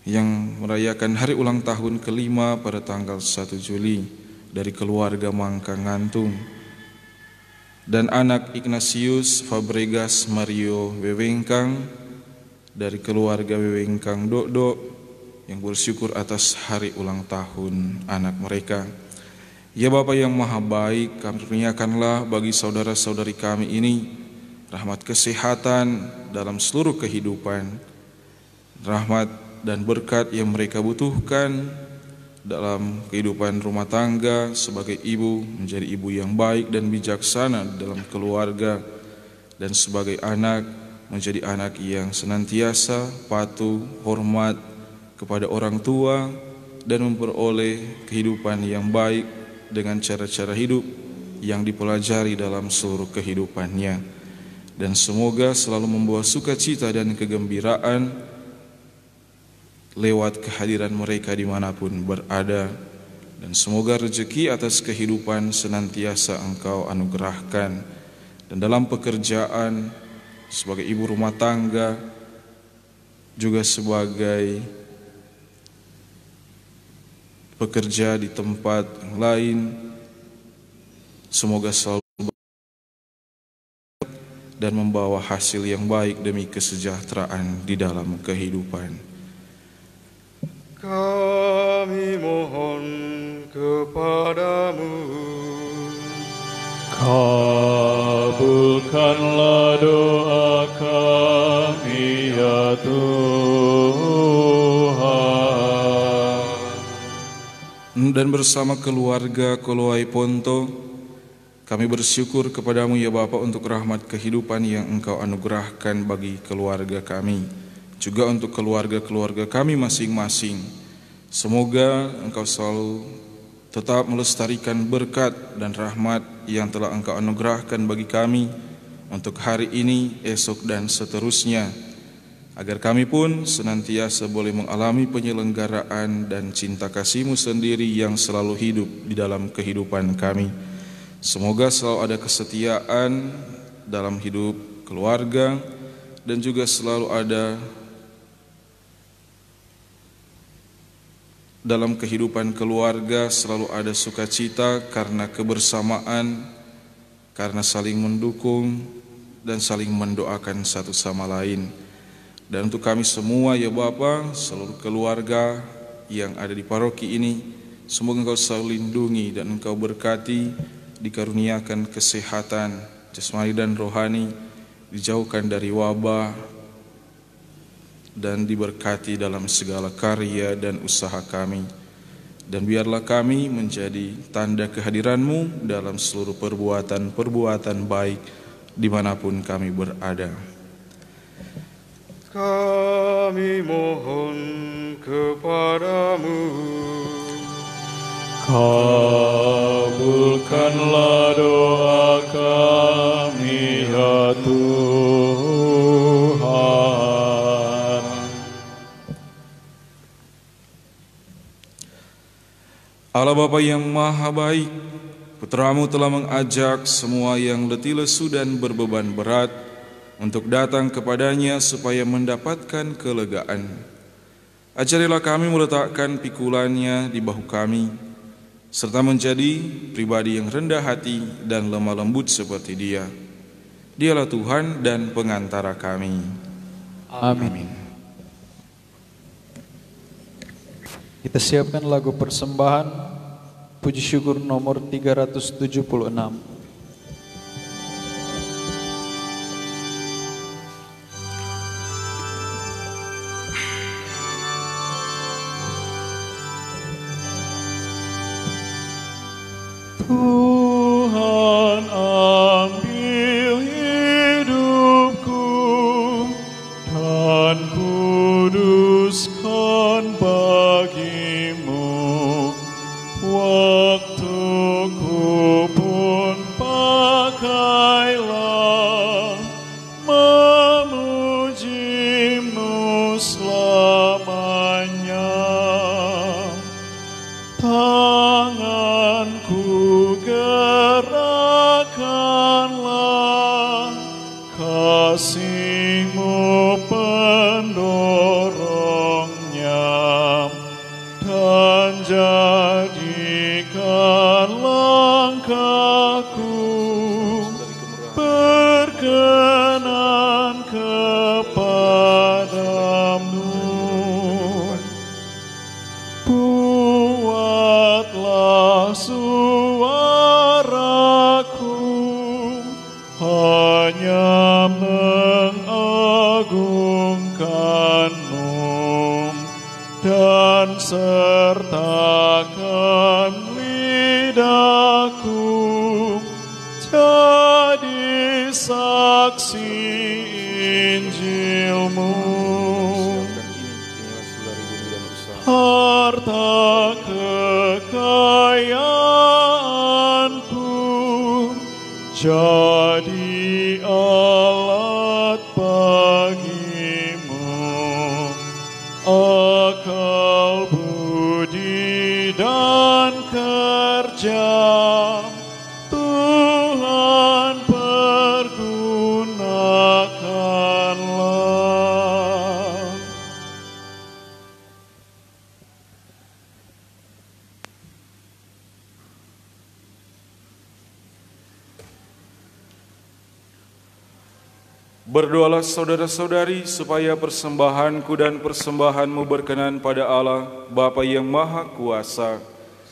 yang merayakan hari ulang tahun kelima pada tanggal 1 Juli dari keluarga Mangka Ngantung, dan anak Ignatius Fabregas Mario Wewengkang dari keluarga Wewengkang Dodok yang bersyukur atas hari ulang tahun anak mereka. Ya Bapa yang Maha Baik, kami kurniakanlah bagi saudara-saudari kami ini rahmat kesehatan dalam seluruh kehidupan, rahmat dan berkat yang mereka butuhkan dalam kehidupan rumah tangga, sebagai ibu menjadi ibu yang baik dan bijaksana dalam keluarga, dan sebagai anak menjadi anak yang senantiasa patuh, hormat kepada orang tua, dan memperoleh kehidupan yang baik dengan cara-cara hidup yang dipelajari dalam seluruh kehidupannya. Dan semoga selalu membawa sukacita dan kegembiraan lewat kehadiran mereka dimanapun berada, dan semoga rezeki atas kehidupan senantiasa Engkau anugerahkan, dan dalam pekerjaan sebagai ibu rumah tangga, juga sebagai pekerja di tempat lain, semoga selalu dan membawa hasil yang baik demi kesejahteraan di dalam kehidupan. Kami mohon kepadamu, kabulkanlah doa kami ya Tuhan. Dan bersama keluarga Kolowai Ponto, kami bersyukur kepadamu ya Bapa untuk rahmat kehidupan yang Engkau anugerahkan bagi keluarga kami, juga untuk keluarga-keluarga kami masing-masing. Semoga Engkau selalu tetap melestarikan berkat dan rahmat yang telah Engkau anugerahkan bagi kami untuk hari ini, esok, dan seterusnya, agar kami pun senantiasa boleh mengalami penyelenggaraan dan cinta kasih-Mu sendiri yang selalu hidup di dalam kehidupan kami. Semoga selalu ada kesetiaan dalam hidup keluarga, dan juga selalu ada dalam kehidupan keluarga, selalu ada sukacita karena kebersamaan, karena saling mendukung dan saling mendoakan satu sama lain. Dan untuk kami semua ya Bapa, seluruh keluarga yang ada di paroki ini, semoga Engkau selalu lindungi dan Engkau berkati, dikaruniakan kesehatan jasmani dan rohani, dijauhkan dari wabah, dan diberkati dalam segala karya dan usaha kami. Dan biarlah kami menjadi tanda kehadiran-Mu dalam seluruh perbuatan-perbuatan baik dimanapun kami berada. Kami mohon kepadamu, kabulkanlah doa kami ya Tuhan. Allah Bapa yang Maha Baik, Putra-Mu telah mengajak semua yang letih lesu dan berbeban berat untuk datang kepadanya supaya mendapatkan kelegaan. Ajarilah kami meletakkan pikulannya di bahu kami, serta menjadi pribadi yang rendah hati dan lemah lembut seperti Dia. Dialah Tuhan dan pengantara kami. Amin. Kita siapkan lagu persembahan puji syukur nomor 376. Tuhan ambil hidupku dan kuduskan bagimu, waktuku pun pakailah memujimu selamanya. Tanganku gerakkanlah, kasih-Mu pendorongnya. Tuhan jadikan langkahku berkenan kepadamu. Buatlah suaraku hanya mengagungkan-Mu, dan sertakan lidahku jadi saksi Injil-Mu. Harta kekayaanku jadi alat bagi-Mu, akal, budi, dan kerja Tuhan pergunakanlah. Berdoalah saudara-saudari supaya persembahanku dan persembahanmu berkenan pada Allah Bapa yang Maha Kuasa.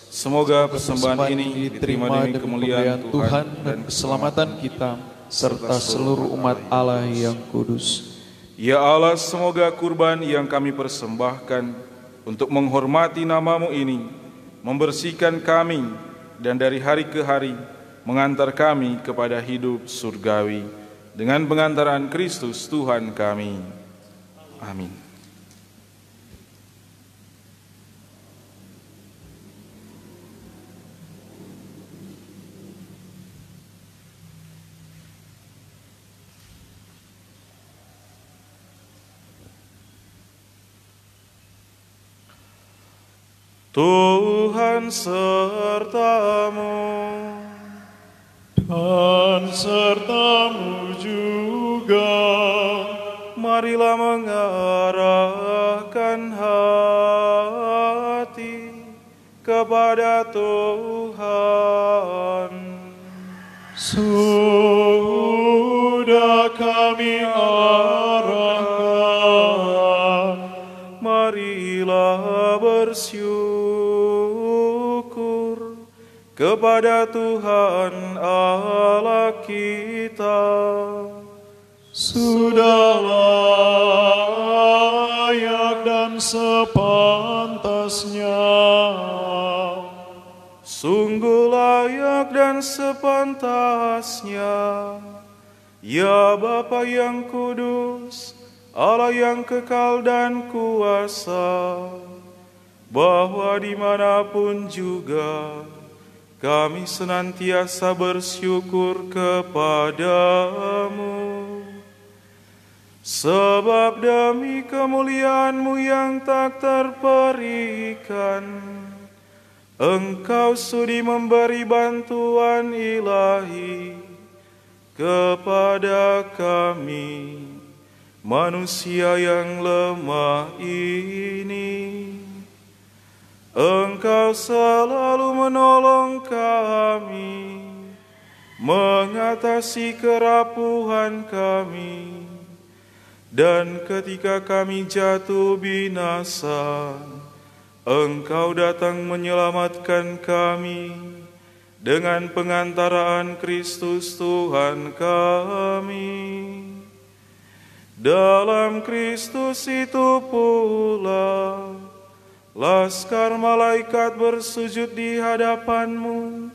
Semoga persembahan ini diterima demi kemuliaan Tuhan dan keselamatan kita serta seluruh umat Allah yang kudus. Ya Allah, semoga kurban yang kami persembahkan untuk menghormati nama-Mu ini membersihkan kami dan dari hari ke hari mengantar kami kepada hidup surgawi. Dengan pengantaran Kristus Tuhan kami. Amin. Tuhan serta-Mu dan serta-Mu juga. Marilah mengarahkan hati kepada Tuhan. Sudah kami arahkan, marilah bersyukur kepada Tuhan Allah kita. Sudah layak dan sepantasnya, sungguh layak dan sepantasnya, ya Bapa yang kudus, Allah yang kekal dan kuasa, bahwa dimanapun juga kami senantiasa bersyukur kepadamu. Sebab demi kemuliaan-Mu yang tak terperikan, Engkau sudi memberi bantuan ilahi kepada kami, manusia yang lemah ini. Engkau selalu menolong kami, mengatasi kerapuhan kami, dan ketika kami jatuh binasa, Engkau datang menyelamatkan kami dengan pengantaraan Kristus Tuhan kami. Dalam Kristus itu pula laskar malaikat bersujud di hadapan-Mu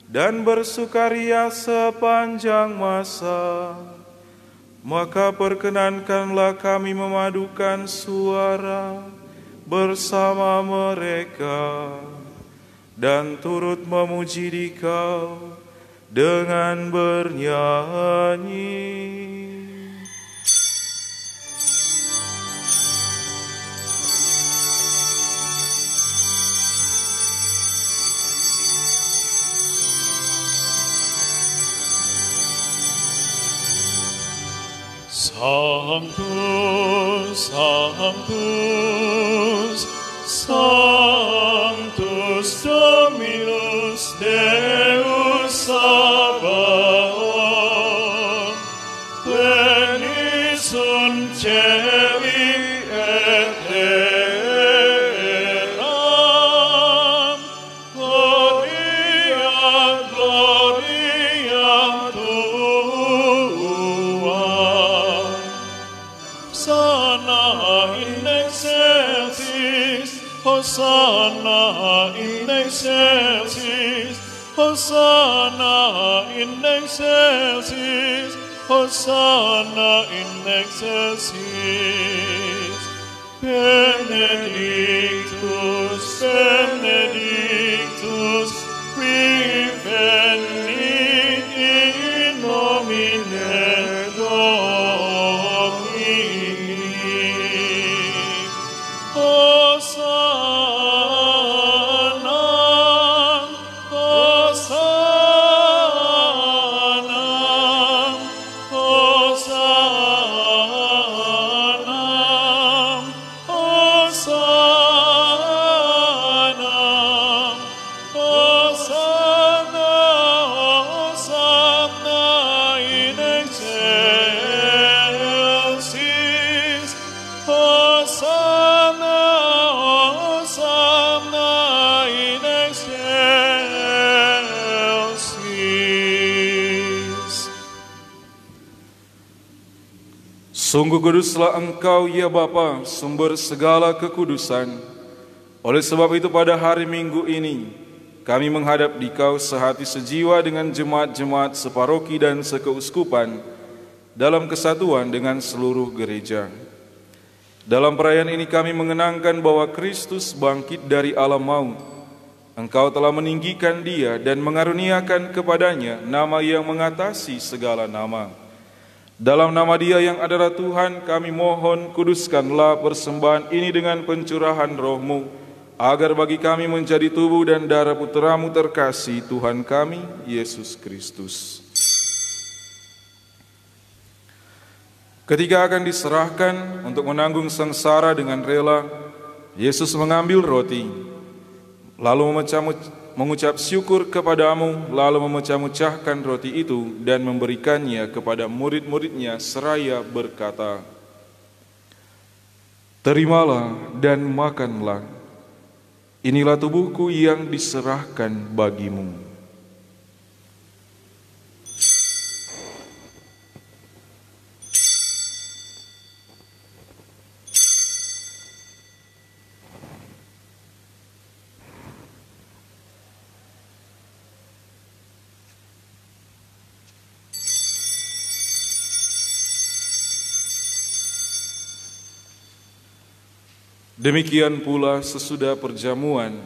dan bersukaria sepanjang masa. Maka perkenankanlah kami memadukan suara bersama mereka dan turut memuji Dikau dengan bernyanyi. Sanctus, Sanctus, Sanctus Dominus Deus Sabaoth, pleni sunt celi et terram, gloria, gloria Tua. Hosanna in excelsis, Hosanna in excelsis, Hosanna in excelsis, Hosanna in excelsis. Benedictus, benedictus, qui venit in nomine Domini. Hosanna, Hosanna, Hosanna, Hosanna, Hosanna, Hosanna in excelsis, Hosanna, Hosanna in excelsis. Sungguh kuduslah Engkau, ya Bapa, sumber segala kekudusan. Oleh sebab itu pada hari Minggu ini, kami menghadap Dikau sehati sejiwa dengan jemaat-jemaat separoki dan sekeuskupan dalam kesatuan dengan seluruh gereja. Dalam perayaan ini kami mengenangkan bahwa Kristus bangkit dari alam maut. Engkau telah meninggikan Dia dan mengaruniakan kepadanya nama yang mengatasi segala nama. Dalam nama Dia yang adalah Tuhan, kami mohon kuduskanlah persembahan ini dengan pencurahan Roh-Mu, agar bagi kami menjadi tubuh dan darah Putra-Mu terkasih, Tuhan kami, Yesus Kristus. Ketika akan diserahkan untuk menanggung sengsara dengan rela, Yesus mengambil roti, lalu mengucap syukur kepadamu, lalu memecah-mecahkan roti itu dan memberikannya kepada murid-muridnya seraya berkata, "Terimalah dan makanlah, inilah tubuhku yang diserahkan bagimu." Demikian pula sesudah perjamuan,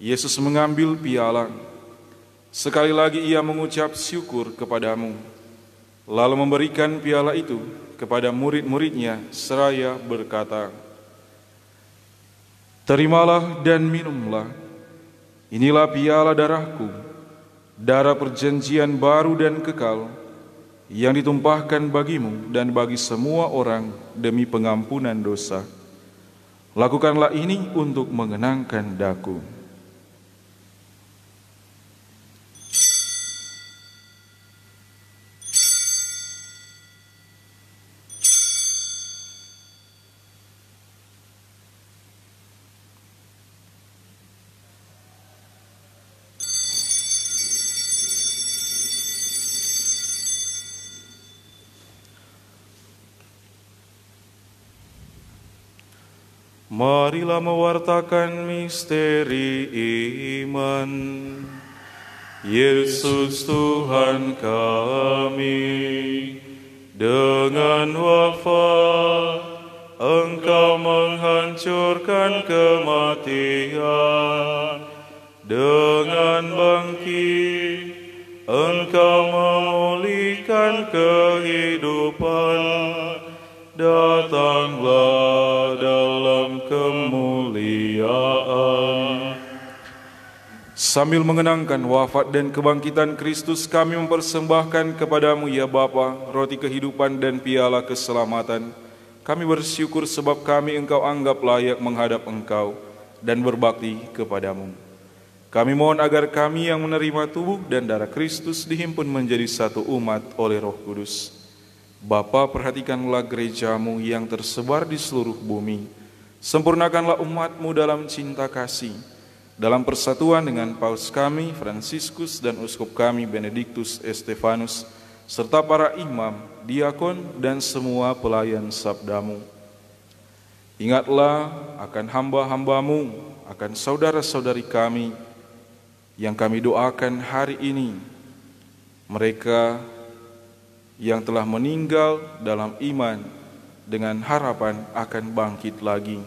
Yesus mengambil piala. Sekali lagi Ia mengucap syukur kepadamu, lalu memberikan piala itu kepada murid-muridnya seraya berkata, "Terimalah dan minumlah, inilah piala darahku, darah perjanjian baru dan kekal, yang ditumpahkan bagimu dan bagi semua orang demi pengampunan dosa. Lakukanlah ini untuk mengenangkan Daku." Marilah mewartakan misteri iman. Yesus Tuhan kami, dengan wafat Engkau menghancurkan kematian, dengan bangkit Engkau memulihkan kehidupan. Datanglah dalam kemuliaan. Sambil mengenangkan wafat dan kebangkitan Kristus, kami mempersembahkan kepadamu, ya Bapa, roti kehidupan dan piala keselamatan. Kami bersyukur sebab kami Engkau anggap layak menghadap Engkau dan berbakti kepadamu. Kami mohon agar kami yang menerima tubuh dan darah Kristus dihimpun menjadi satu umat oleh Roh Kudus. Bapa, perhatikanlah gerejamu yang tersebar di seluruh bumi. Sempurnakanlah umatmu dalam cinta kasih, dalam persatuan dengan Paus kami, Fransiskus, dan Uskup kami, Benediktus Estefanus, serta para imam, diakon, dan semua pelayan sabdamu. Ingatlah akan hamba-hambamu, akan saudara-saudari kami, yang kami doakan hari ini, mereka yang telah meninggal dalam iman dengan harapan akan bangkit lagi,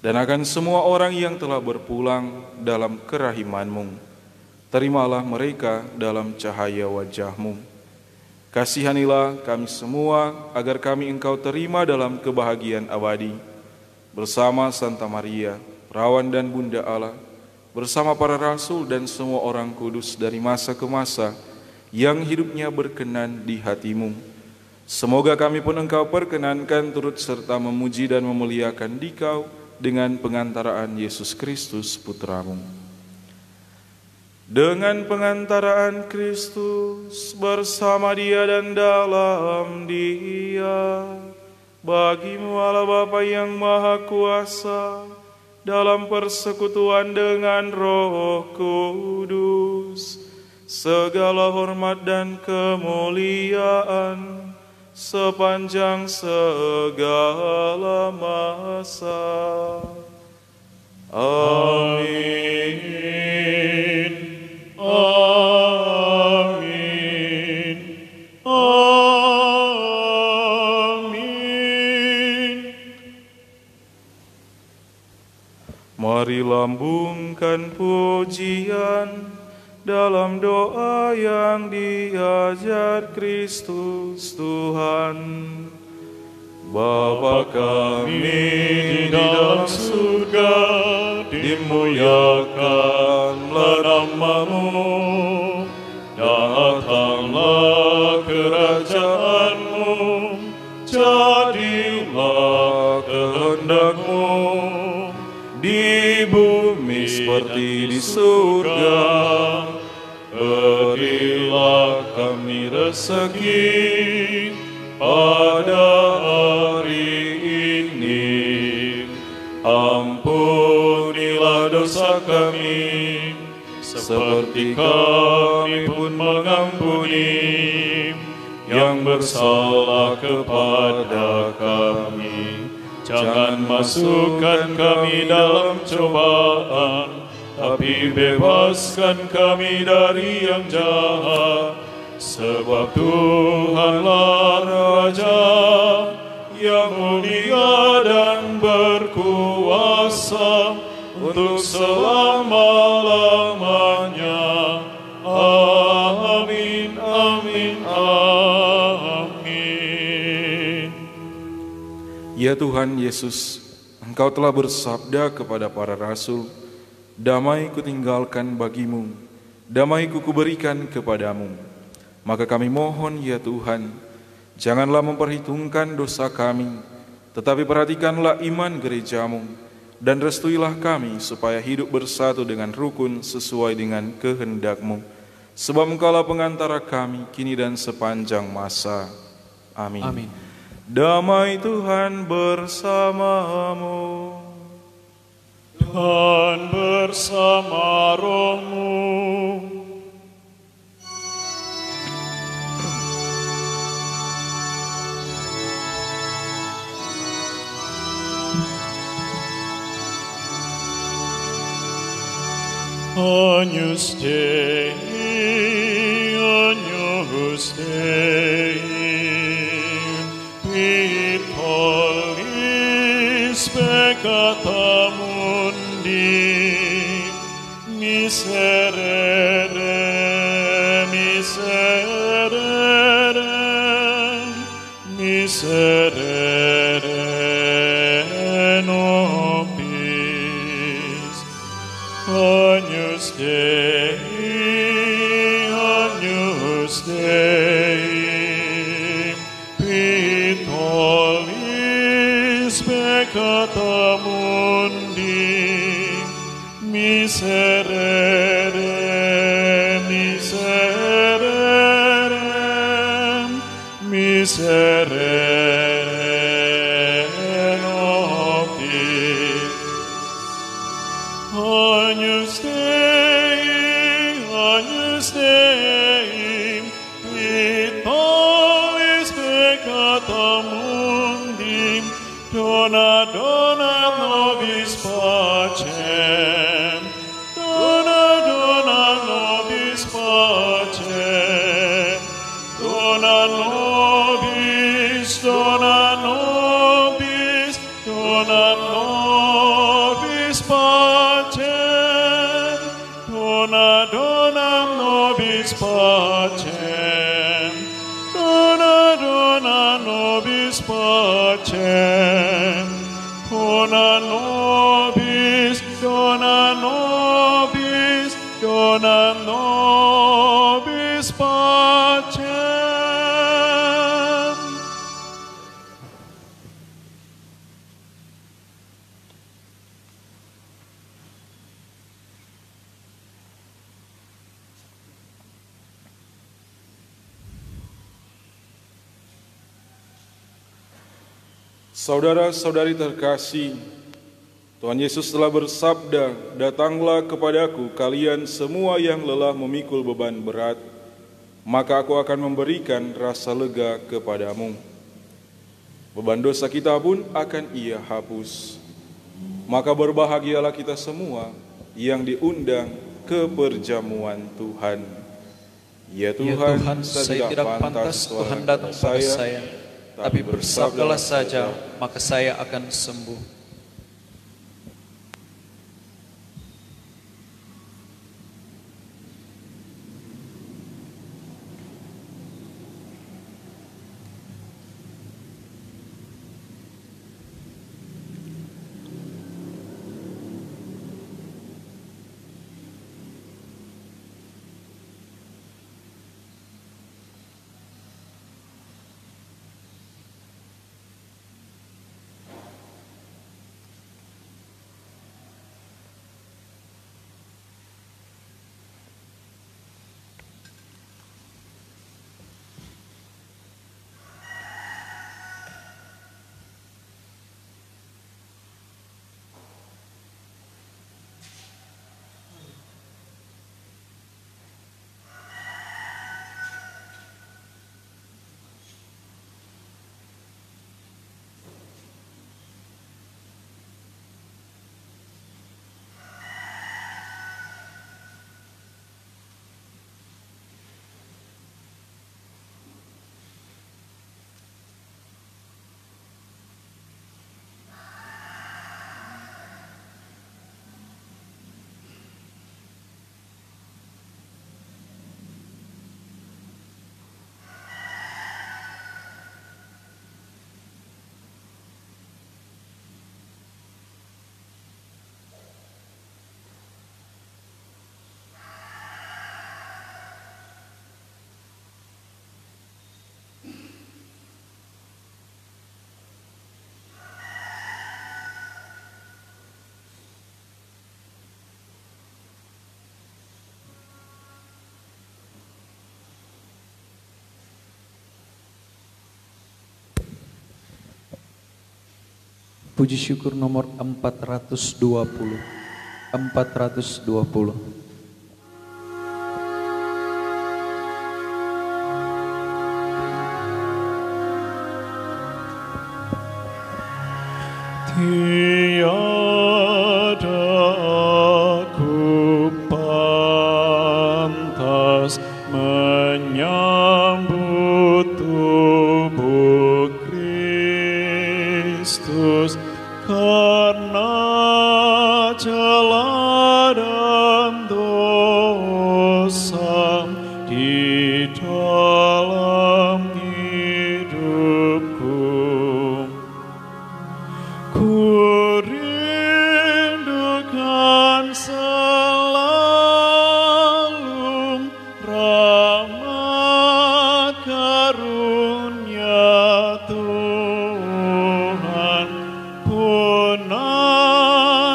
dan akan semua orang yang telah berpulang dalam kerahiman-Mu. Terimalah mereka dalam cahaya wajah-Mu. Kasihanilah kami semua agar kami Engkau terima dalam kebahagiaan abadi, bersama Santa Maria, Perawan dan Bunda Allah, bersama para rasul dan semua orang kudus dari masa ke masa yang hidupnya berkenan di hati-Mu. Semoga kami pun Engkau perkenankan turut serta memuji dan memuliakan Dikau dengan pengantaraan Yesus Kristus Putra-Mu. Dengan pengantaraan Kristus bersama Dia dan dalam Dia, bagi-Mu Allah Bapa yang Maha Kuasa, dalam persekutuan dengan Roh Kudus, segala hormat dan kemuliaan sepanjang segala masa. Amin. Amin. Amin. Mari lambungkan pujian dalam doa yang diajar Kristus Tuhan. Bapa kami di dalam surga, dimuliakanlah nama-Mu, datanglah kerajaan-Mu, jadilah kehendak-Mu di bumi seperti di surga. Berilah kami rezeki pada hari ini. Ampunilah dosa kami, seperti kami pun mengampuni yang bersalah kepada kami. Jangan masukkan kami dalam cobaan, tapi bebaskan kami dari yang jahat. Sebab Tuhanlah Raja yang mulia dan berkuasa untuk selama-lamanya. Amin, amin, amin. Ya Tuhan Yesus, Engkau telah bersabda kepada para rasul, damai kutinggalkan bagimu, damai kuberikan kepadamu. Maka kami mohon ya Tuhan, janganlah memperhitungkan dosa kami, tetapi perhatikanlah iman gereja-Mu, dan restuilah kami supaya hidup bersatu dengan rukun sesuai dengan kehendak-Mu. Sebab Engkaulah pengantara kami kini dan sepanjang masa. Amin. Amin. Damai Tuhan bersamamu dan bersama roh-Mu. Agnus Dei, Agnus Dei, Pitolis peccata mundi, miserere, miserere, miserere nobis. Agnus Dei, Agnus Dei, Pitolis peccata mundi, Miserere, miserere, miserere nobis. Agnus Dei, quid tollis peccata mundi, dona nobis pacem, dona nobis pacem, dona nobis pacem, dona nobis pacem, dona nobis pacem, dona nobis pacem. Saudara-saudari terkasih, Tuhan Yesus telah bersabda, "Datanglah kepadaku kalian semua yang lelah memikul beban berat, maka aku akan memberikan rasa lega kepadamu." Beban dosa kita pun akan Ia hapus. Maka berbahagialah kita semua yang diundang ke perjamuan Tuhan. Ya Tuhan, saya tidak pantas Tuhan datang pada saya, tapi bersabdalah saja, maka saya akan sembuh. Puji syukur nomor 420. 420. Tiada aku pantas menyambut tubuh Kristus, karena celah dan dosa di dalam hidupku. Ku rindukan selalu rahmat karunia Tuhan. Ku nantikan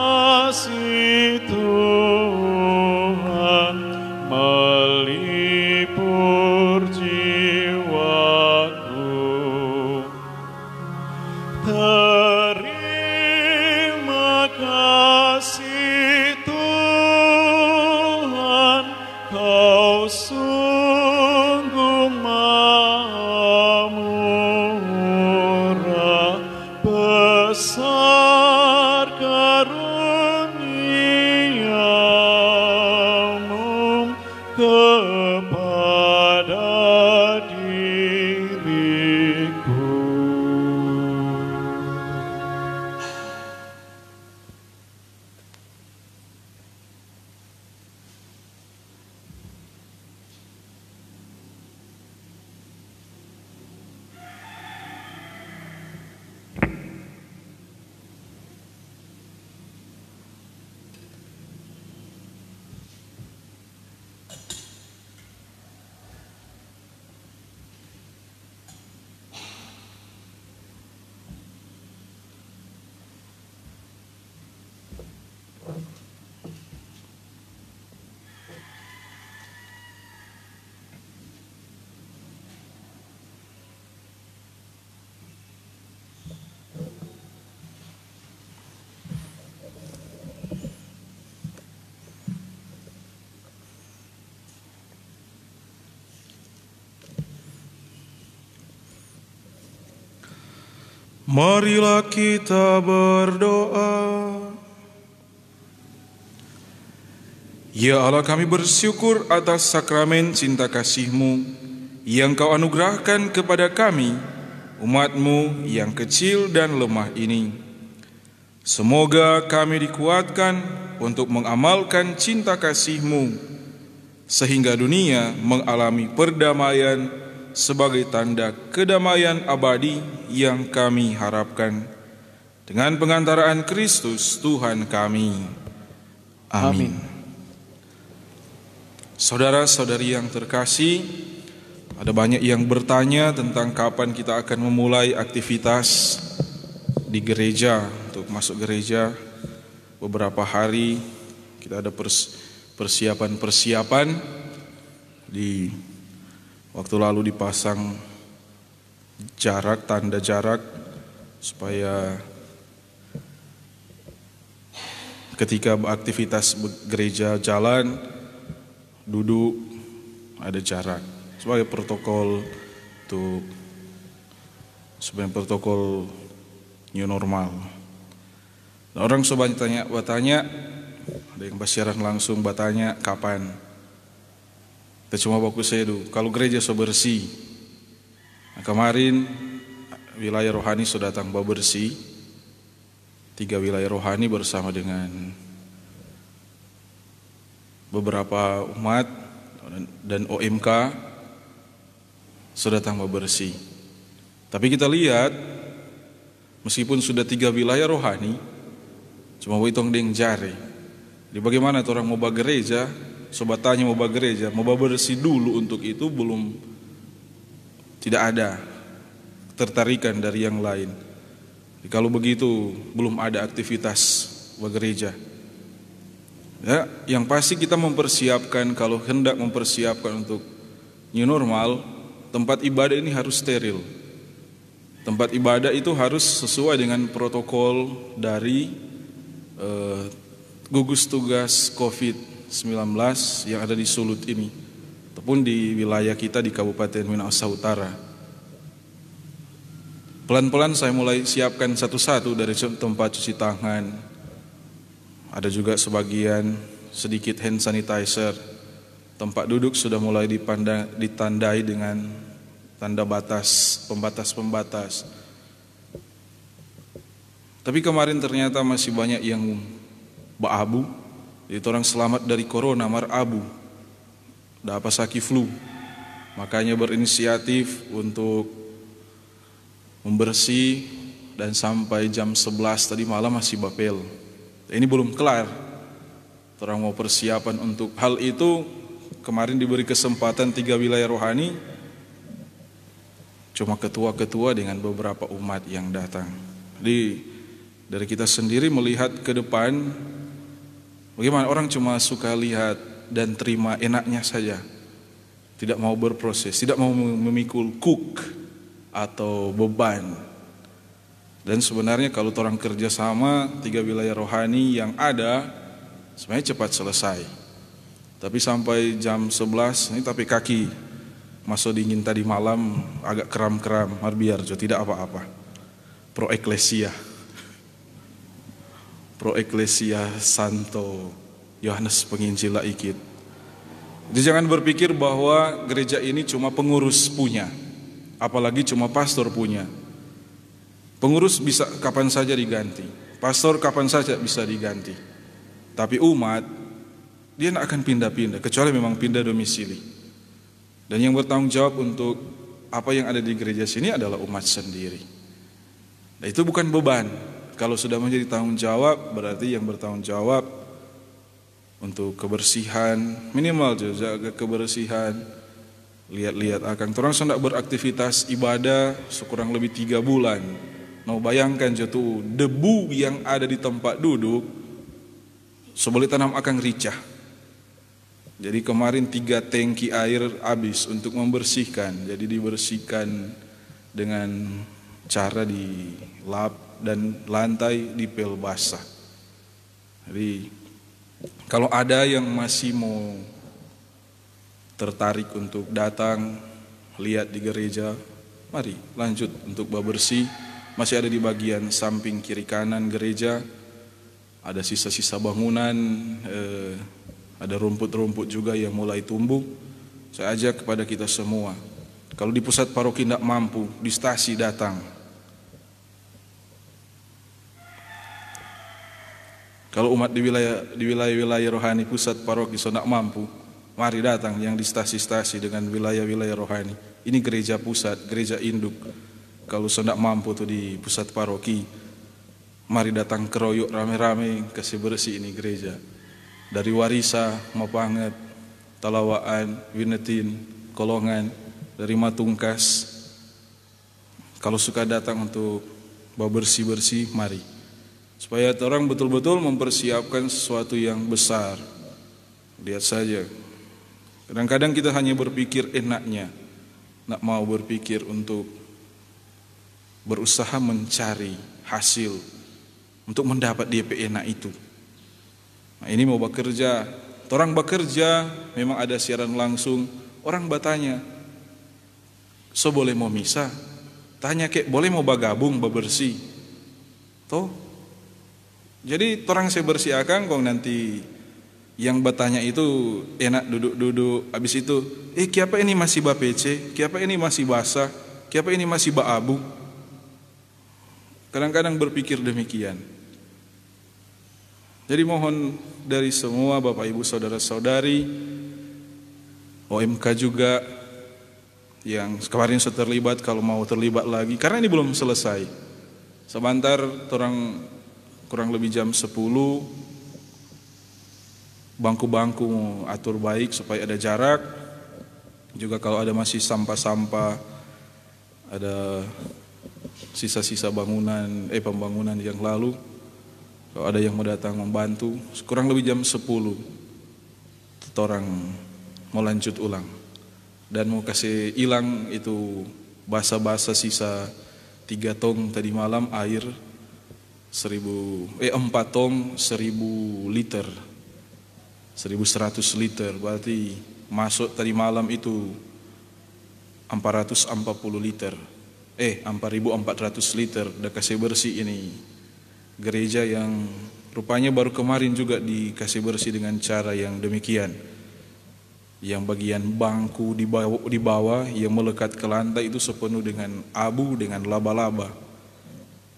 kasih Tuhan melipur jiwaku. Terima kasih Tuhan, Kau sungguh maha murah, besar karuniamu kepada diriku. Marilah kita berdoa. Ya Allah, kami bersyukur atas sakramen cinta kasih-Mu yang Kau anugerahkan kepada kami, umat-Mu yang kecil dan lemah ini. Semoga kami dikuatkan untuk mengamalkan cinta kasih-Mu, sehingga dunia mengalami perdamaian sebagai tanda kedamaian abadi yang kami harapkan. Dengan pengantaraan Kristus Tuhan kami. Amin. Saudara-saudari yang terkasih, ada banyak yang bertanya tentang kapan kita akan memulai aktivitas di gereja. Untuk masuk gereja beberapa hari kita ada persiapan-persiapan. Di waktu lalu dipasang jarak, tanda jarak, supaya ketika aktivitas gereja jalan, duduk, ada jarak. Sebagai protokol untuk sebagai protokol new normal. Nah, orang sebanyak bertanya, ada yang basiaran langsung bertanya kapan. Kita cuma fokus saya dulu. Kalau gereja sudah bersih, nah, kemarin wilayah rohani sudah datang bersih. 3 wilayah rohani bersama dengan beberapa umat dan OMK sudah tambah bersih. Tapi kita lihat, meskipun sudah 3 wilayah rohani, cuma hitung deng jari. Jadi bagaimana orang mau gereja, sobatanya mau gereja, mau bersih dulu untuk itu belum, tidak ada tertarikan dari yang lain. Jadi kalau begitu belum ada aktivitas gereja. Ya, yang pasti kita mempersiapkan, kalau hendak mempersiapkan untuk new normal, tempat ibadah ini harus steril. Tempat ibadah itu harus sesuai dengan protokol dari gugus tugas COVID-19 yang ada di Sulut ini, ataupun di wilayah kita di Kabupaten Minahasa Utara. Pelan-pelan saya mulai siapkan satu-satu, dari tempat cuci tangan, ada juga sebagian sedikit hand sanitizer. Tempat duduk sudah mulai ditandai dengan tanda batas, pembatas-pembatas. Tapi kemarin ternyata masih banyak yang baabu. Jadi orang selamat dari corona marabu, dah apa sakit flu. Makanya berinisiatif untuk membersih, dan sampai jam 11 tadi malam masih bapel. Ini belum kelar. Orang mau persiapan untuk hal itu. Kemarin diberi kesempatan 3 wilayah rohani, cuma ketua-ketua dengan beberapa umat yang datang. Jadi Dari kita sendiri melihat ke depan, bagaimana orang cuma suka lihat dan terima enaknya saja, tidak mau berproses, tidak mau memikul kuk atau beban. Dan sebenarnya kalau orang kerja sama 3 wilayah rohani yang ada, sebenarnya cepat selesai. Tapi sampai jam 11 ini tapi kaki masuk dingin tadi malam agak kram-kram, Marbiarjo tidak apa-apa. Pro Ecclesia Santo Yohanes Penginjil Laikit. Jadi jangan berpikir bahwa gereja ini cuma pengurus punya, apalagi cuma pastor punya. Pengurus bisa kapan saja diganti, pastor kapan saja bisa diganti. Tapi umat, dia tidak akan pindah-pindah, kecuali memang pindah domisili. Dan yang bertanggung jawab untuk apa yang ada di gereja sini adalah umat sendiri. Nah, itu bukan beban. Kalau sudah menjadi tanggung jawab, berarti yang bertanggung jawab untuk kebersihan, minimal jaga kebersihan. Lihat-lihat akan orang sudah beraktivitas ibadah sekurang lebih 3 bulan. Nah, bayangkan jatuh debu yang ada di tempat duduk, sebeli tanam akan ricah. Jadi kemarin 3 tangki air habis untuk membersihkan. Jadi dibersihkan dengan cara dilap dan lantai dipel basah. Jadi kalau ada yang masih mau tertarik untuk datang lihat di gereja, mari lanjut untuk bersih. Masih ada di bagian samping kiri kanan gereja, ada sisa-sisa bangunan, ada rumput-rumput juga yang mulai tumbuh. Saya ajak kepada kita semua, kalau di pusat paroki tidak mampu, di stasi datang. Kalau umat di wilayah rohani pusat paroki tidak mampu, mari datang yang di stasi-stasi dengan wilayah-wilayah rohani. Ini gereja pusat, gereja induk. Kalau tidak mampu tuh di pusat paroki, mari datang keroyok rame-rame kasih bersih ini gereja. Dari Warisa, Mapanget, Talawaan, Winetin, Kolongan, dari Matungkas. Kalau suka datang untuk bersih-bersih, mari. Supaya orang betul-betul mempersiapkan sesuatu yang besar. Lihat saja. Kadang-kadang kita hanya berpikir enaknya, nak mau berpikir untuk berusaha mencari hasil untuk mendapat DP enak itu. Nah, ini mau bekerja, orang bekerja memang ada siaran langsung, orang bertanya, so boleh mau misa? Tanya kek, boleh mau bagabung bebersih? Toh, jadi orang saya bersihkan kong nanti yang bertanya itu enak duduk-duduk, habis itu, kiapa ini masih bapece, kiapa ini masih basah, kiapa ini masih baabu? Kadang-kadang berpikir demikian. Jadi mohon dari semua Bapak Ibu Saudara-saudari, OMK juga yang kemarin sudah terlibat, kalau mau terlibat lagi, karena ini belum selesai. Sebentar orang kurang lebih jam 10, bangku-bangku atur baik supaya ada jarak. Juga kalau ada masih sampah-sampah, ada sisa-sisa bangunan, pembangunan yang lalu, kalau ada yang mau datang membantu, kurang lebih jam 10 orang mau lanjut ulang dan mau kasih hilang itu basa-basa sisa 3 tong tadi malam air 4 tong 1000 liter 1100 liter, berarti masuk tadi malam itu 440 liter 4.400 liter udah kasih bersih ini gereja yang rupanya baru kemarin juga dikasih bersih dengan cara yang demikian. Yang bagian bangku di bawah yang melekat ke lantai itu sepenuh dengan abu, dengan laba-laba.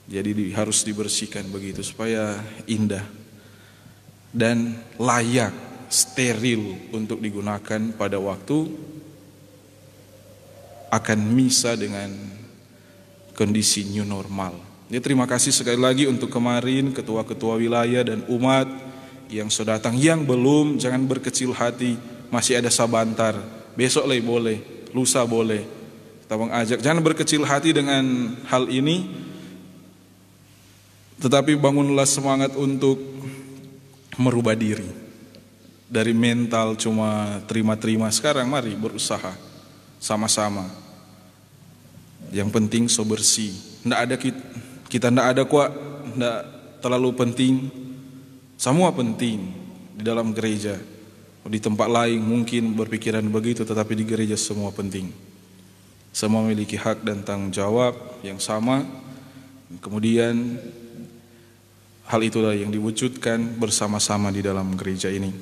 Jadi harus dibersihkan begitu supaya indah dan layak, steril untuk digunakan pada waktu akan misa dengan kondisi new normal. Jadi terima kasih sekali lagi untuk kemarin ketua-ketua wilayah dan umat yang sudah datang. Yang belum, jangan berkecil hati, masih ada sabantar. Besok boleh, lusa boleh. Kita mengajak, jangan berkecil hati dengan hal ini. Tetapi bangunlah semangat untuk merubah diri. Dari mental cuma terima-terima, sekarang mari berusaha sama-sama. Yang penting so bersih. Nggak ada kita nggak ada kuat, nggak terlalu penting. Semua penting di dalam gereja. Di tempat lain mungkin berpikiran begitu, tetapi di gereja semua penting. Semua memiliki hak dan tanggung jawab yang sama. Kemudian hal itulah yang diwujudkan bersama-sama di dalam gereja ini.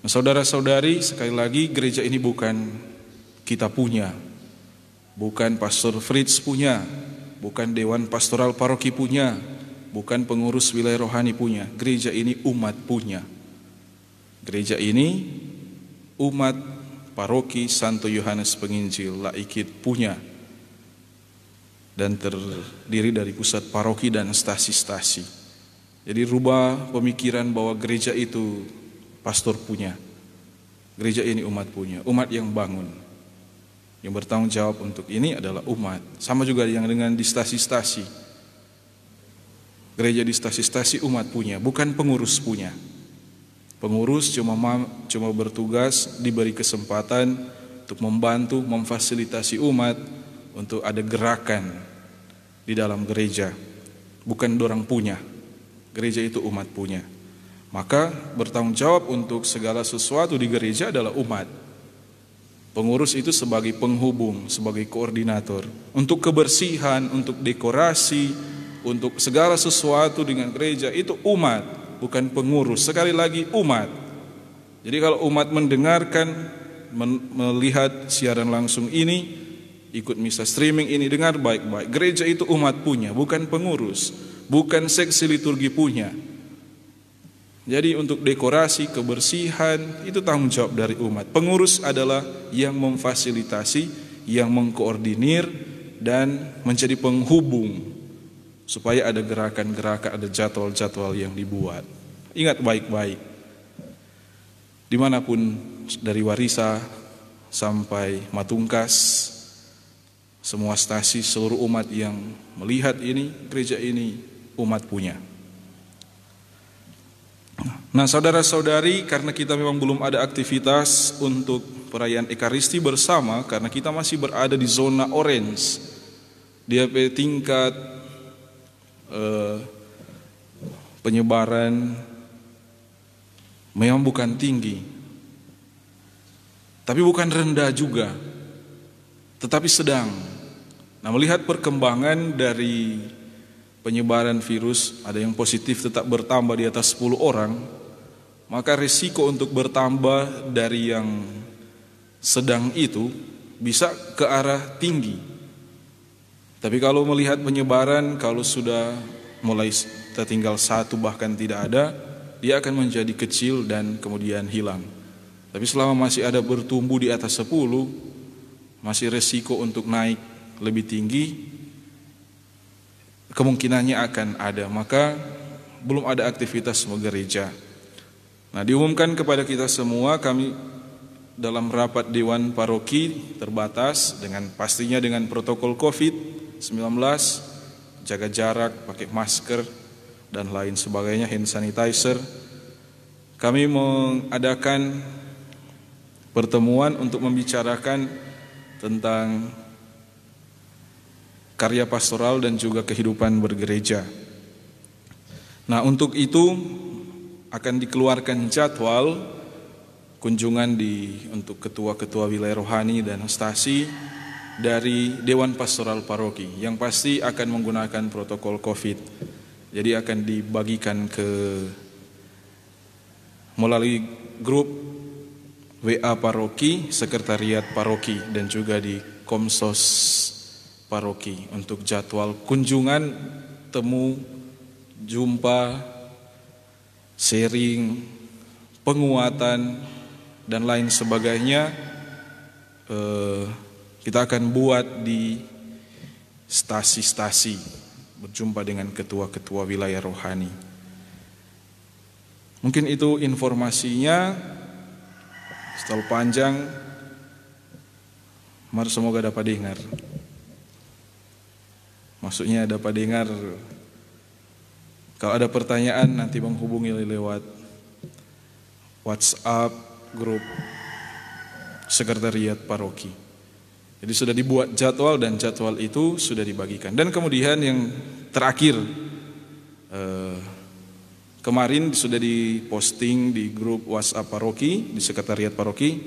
Nah, saudara-saudari, sekali lagi gereja ini bukan kita punya, bukan Pastor Fritz punya, bukan Dewan Pastoral Paroki punya, bukan pengurus wilayah rohani punya. Gereja ini umat punya. Gereja ini umat Paroki Santo Yohanes Penginjil Laikit punya, dan terdiri dari pusat paroki dan stasi-stasi. Jadi rubah pemikiran bahwa gereja itu pastor punya. Gereja ini umat punya, umat yang bangun. Yang bertanggung jawab untuk ini adalah umat. Sama juga yang dengan di stasi-stasi. Gereja di stasi-stasi umat punya, bukan pengurus punya. Pengurus cuma bertugas, diberi kesempatan untuk membantu, memfasilitasi umat untuk ada gerakan di dalam gereja. Bukan dorang punya. Gereja itu umat punya. Maka bertanggung jawab untuk segala sesuatu di gereja adalah umat. Pengurus itu sebagai penghubung, sebagai koordinator. Untuk kebersihan, untuk dekorasi, untuk segala sesuatu dengan gereja itu umat. Bukan pengurus, sekali lagi umat. Jadi kalau umat mendengarkan, melihat siaran langsung ini, ikut misa streaming ini, dengar baik-baik. Gereja itu umat punya, bukan pengurus, bukan seksi liturgi punya. Jadi untuk dekorasi, kebersihan, itu tanggung jawab dari umat. Pengurus adalah yang memfasilitasi, yang mengkoordinir, dan menjadi penghubung supaya ada gerakan-gerakan, ada jadwal-jadwal yang dibuat. Ingat baik-baik, dimanapun dari Warisa sampai Matungkas, semua stasi, seluruh umat yang melihat ini, gereja ini umat punya. Nah, saudara-saudari, karena kita memang belum ada aktivitas untuk perayaan Ekaristi bersama, karena kita masih berada di zona orange, dia tingkat penyebaran memang bukan tinggi, tapi bukan rendah juga, tetapi sedang. Nah, melihat perkembangan dari penyebaran virus, ada yang positif tetap bertambah di atas 10 orang, maka risiko untuk bertambah dari yang sedang itu bisa ke arah tinggi. Tapi kalau melihat penyebaran, kalau sudah mulai tertinggal 1 bahkan tidak ada, dia akan menjadi kecil dan kemudian hilang. Tapi selama masih ada bertumbuh di atas 10, masih resiko untuk naik lebih tinggi, kemungkinannya akan ada. Maka belum ada aktivitas gereja. Nah, diumumkan kepada kita semua, kami dalam rapat Dewan Paroki terbatas, dengan pastinya dengan protokol COVID-19, jaga jarak, pakai masker, dan lain sebagainya, hand sanitizer. Kami mengadakan pertemuan untuk membicarakan tentang karya pastoral dan juga kehidupan bergereja. Nah, untuk itu akan dikeluarkan jadwal kunjungan untuk ketua-ketua wilayah rohani dan stasi dari Dewan Pastoral Paroki, yang pasti akan menggunakan protokol COVID. Jadi akan dibagikan melalui grup WA Paroki, Sekretariat Paroki, dan juga di Komsos Paroki untuk jadwal kunjungan, temu, jumpa, sharing, penguatan, dan lain sebagainya. Kita akan buat di stasi-stasi, berjumpa dengan ketua-ketua wilayah rohani. Mungkin itu informasinya. Setelah panjang, mari semoga dapat dengar. Maksudnya dapat dengar Kalau ada pertanyaan nanti menghubungi lewat WhatsApp grup sekretariat paroki. Jadi sudah dibuat jadwal dan jadwal itu sudah dibagikan. Dan kemudian yang terakhir, kemarin sudah diposting di grup WhatsApp paroki, di sekretariat paroki.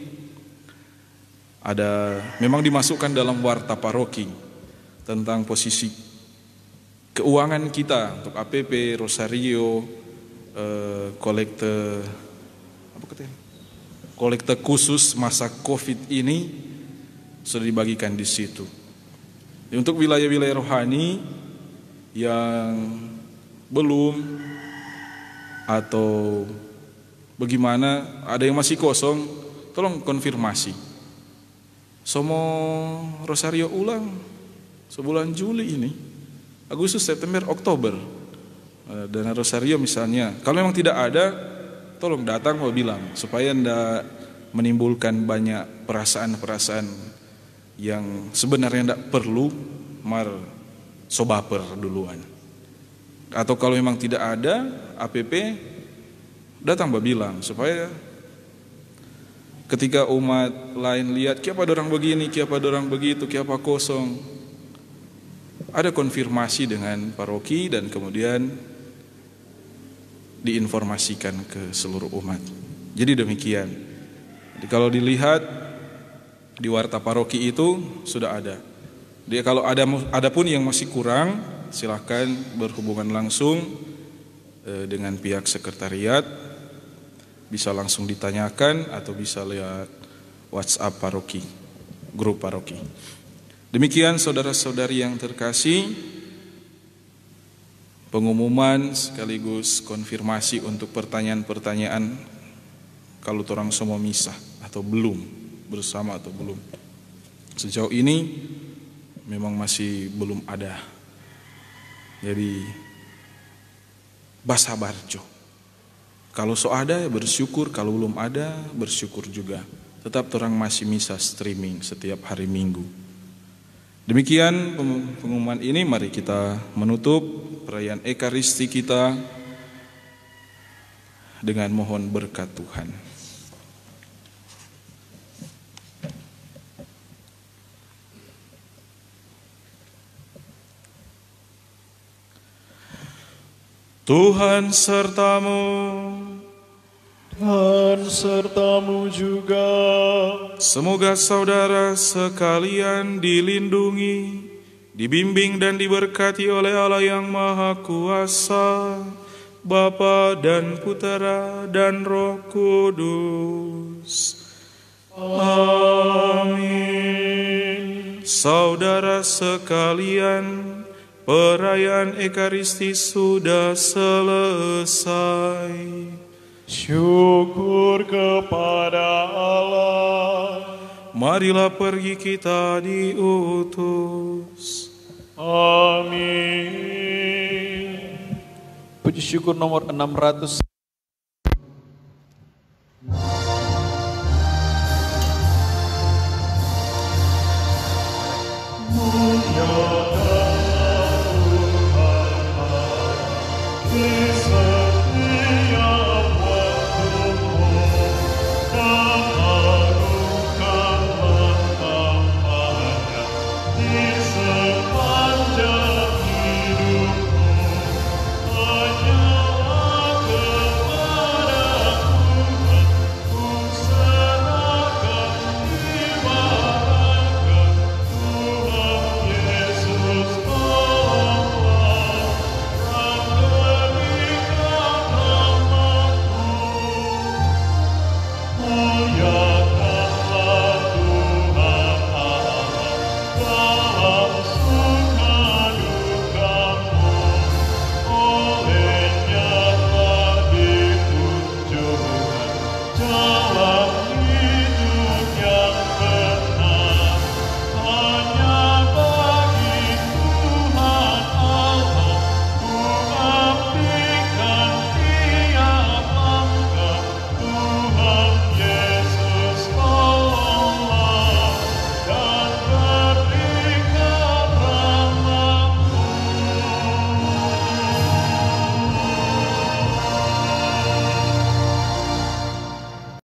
Memang dimasukkan dalam warta paroki tentang posisi keuangan kita untuk APP, Rosario, kolekte khusus masa Covid ini sudah dibagikan di situ. Untuk wilayah-wilayah rohani yang belum atau bagaimana, ada yang masih kosong, tolong konfirmasi. Somo Rosario ulang sebulan Juli ini, Agustus, September, Oktober. Dana Rosario misalnya, kalau memang tidak ada, tolong datang mau bilang supaya tidak menimbulkan banyak perasaan-perasaan yang sebenarnya tidak perlu, sobaper duluan. Atau kalau memang tidak ada APP, datang bilang supaya ketika umat lain lihat kiapa orang begini, kiapa orang begitu, kiapa kosong, ada konfirmasi dengan paroki dan kemudian diinformasikan ke seluruh umat. Jadi demikian. Jadi kalau dilihat di warta paroki itu sudah ada. Dia kalau ada pun yang masih kurang, silahkan berhubungan langsung dengan pihak sekretariat, bisa langsung ditanyakan atau bisa lihat WhatsApp paroki, grup paroki. Demikian saudara-saudari yang terkasih, pengumuman sekaligus konfirmasi untuk pertanyaan-pertanyaan kalau orang semua misah atau belum, bersama atau belum. Sejauh ini memang masih belum ada. Jadi basa barjo. Kalau ada ya bersyukur, kalau belum ada bersyukur juga. Tetap orang masih misa streaming setiap hari Minggu. Demikian pengumuman ini, mari kita menutup perayaan Ekaristi kita dengan mohon berkat Tuhan. Tuhan sertamu dan sertamu juga. Semoga saudara sekalian dilindungi, dibimbing dan diberkati oleh Allah yang Maha Kuasa, Bapa dan Putera dan Roh Kudus. Amin. Saudara sekalian, perayaan Ekaristi sudah selesai. Syukur kepada Allah. Marilah pergi kita diutus. Amin. Puji syukur nomor 600.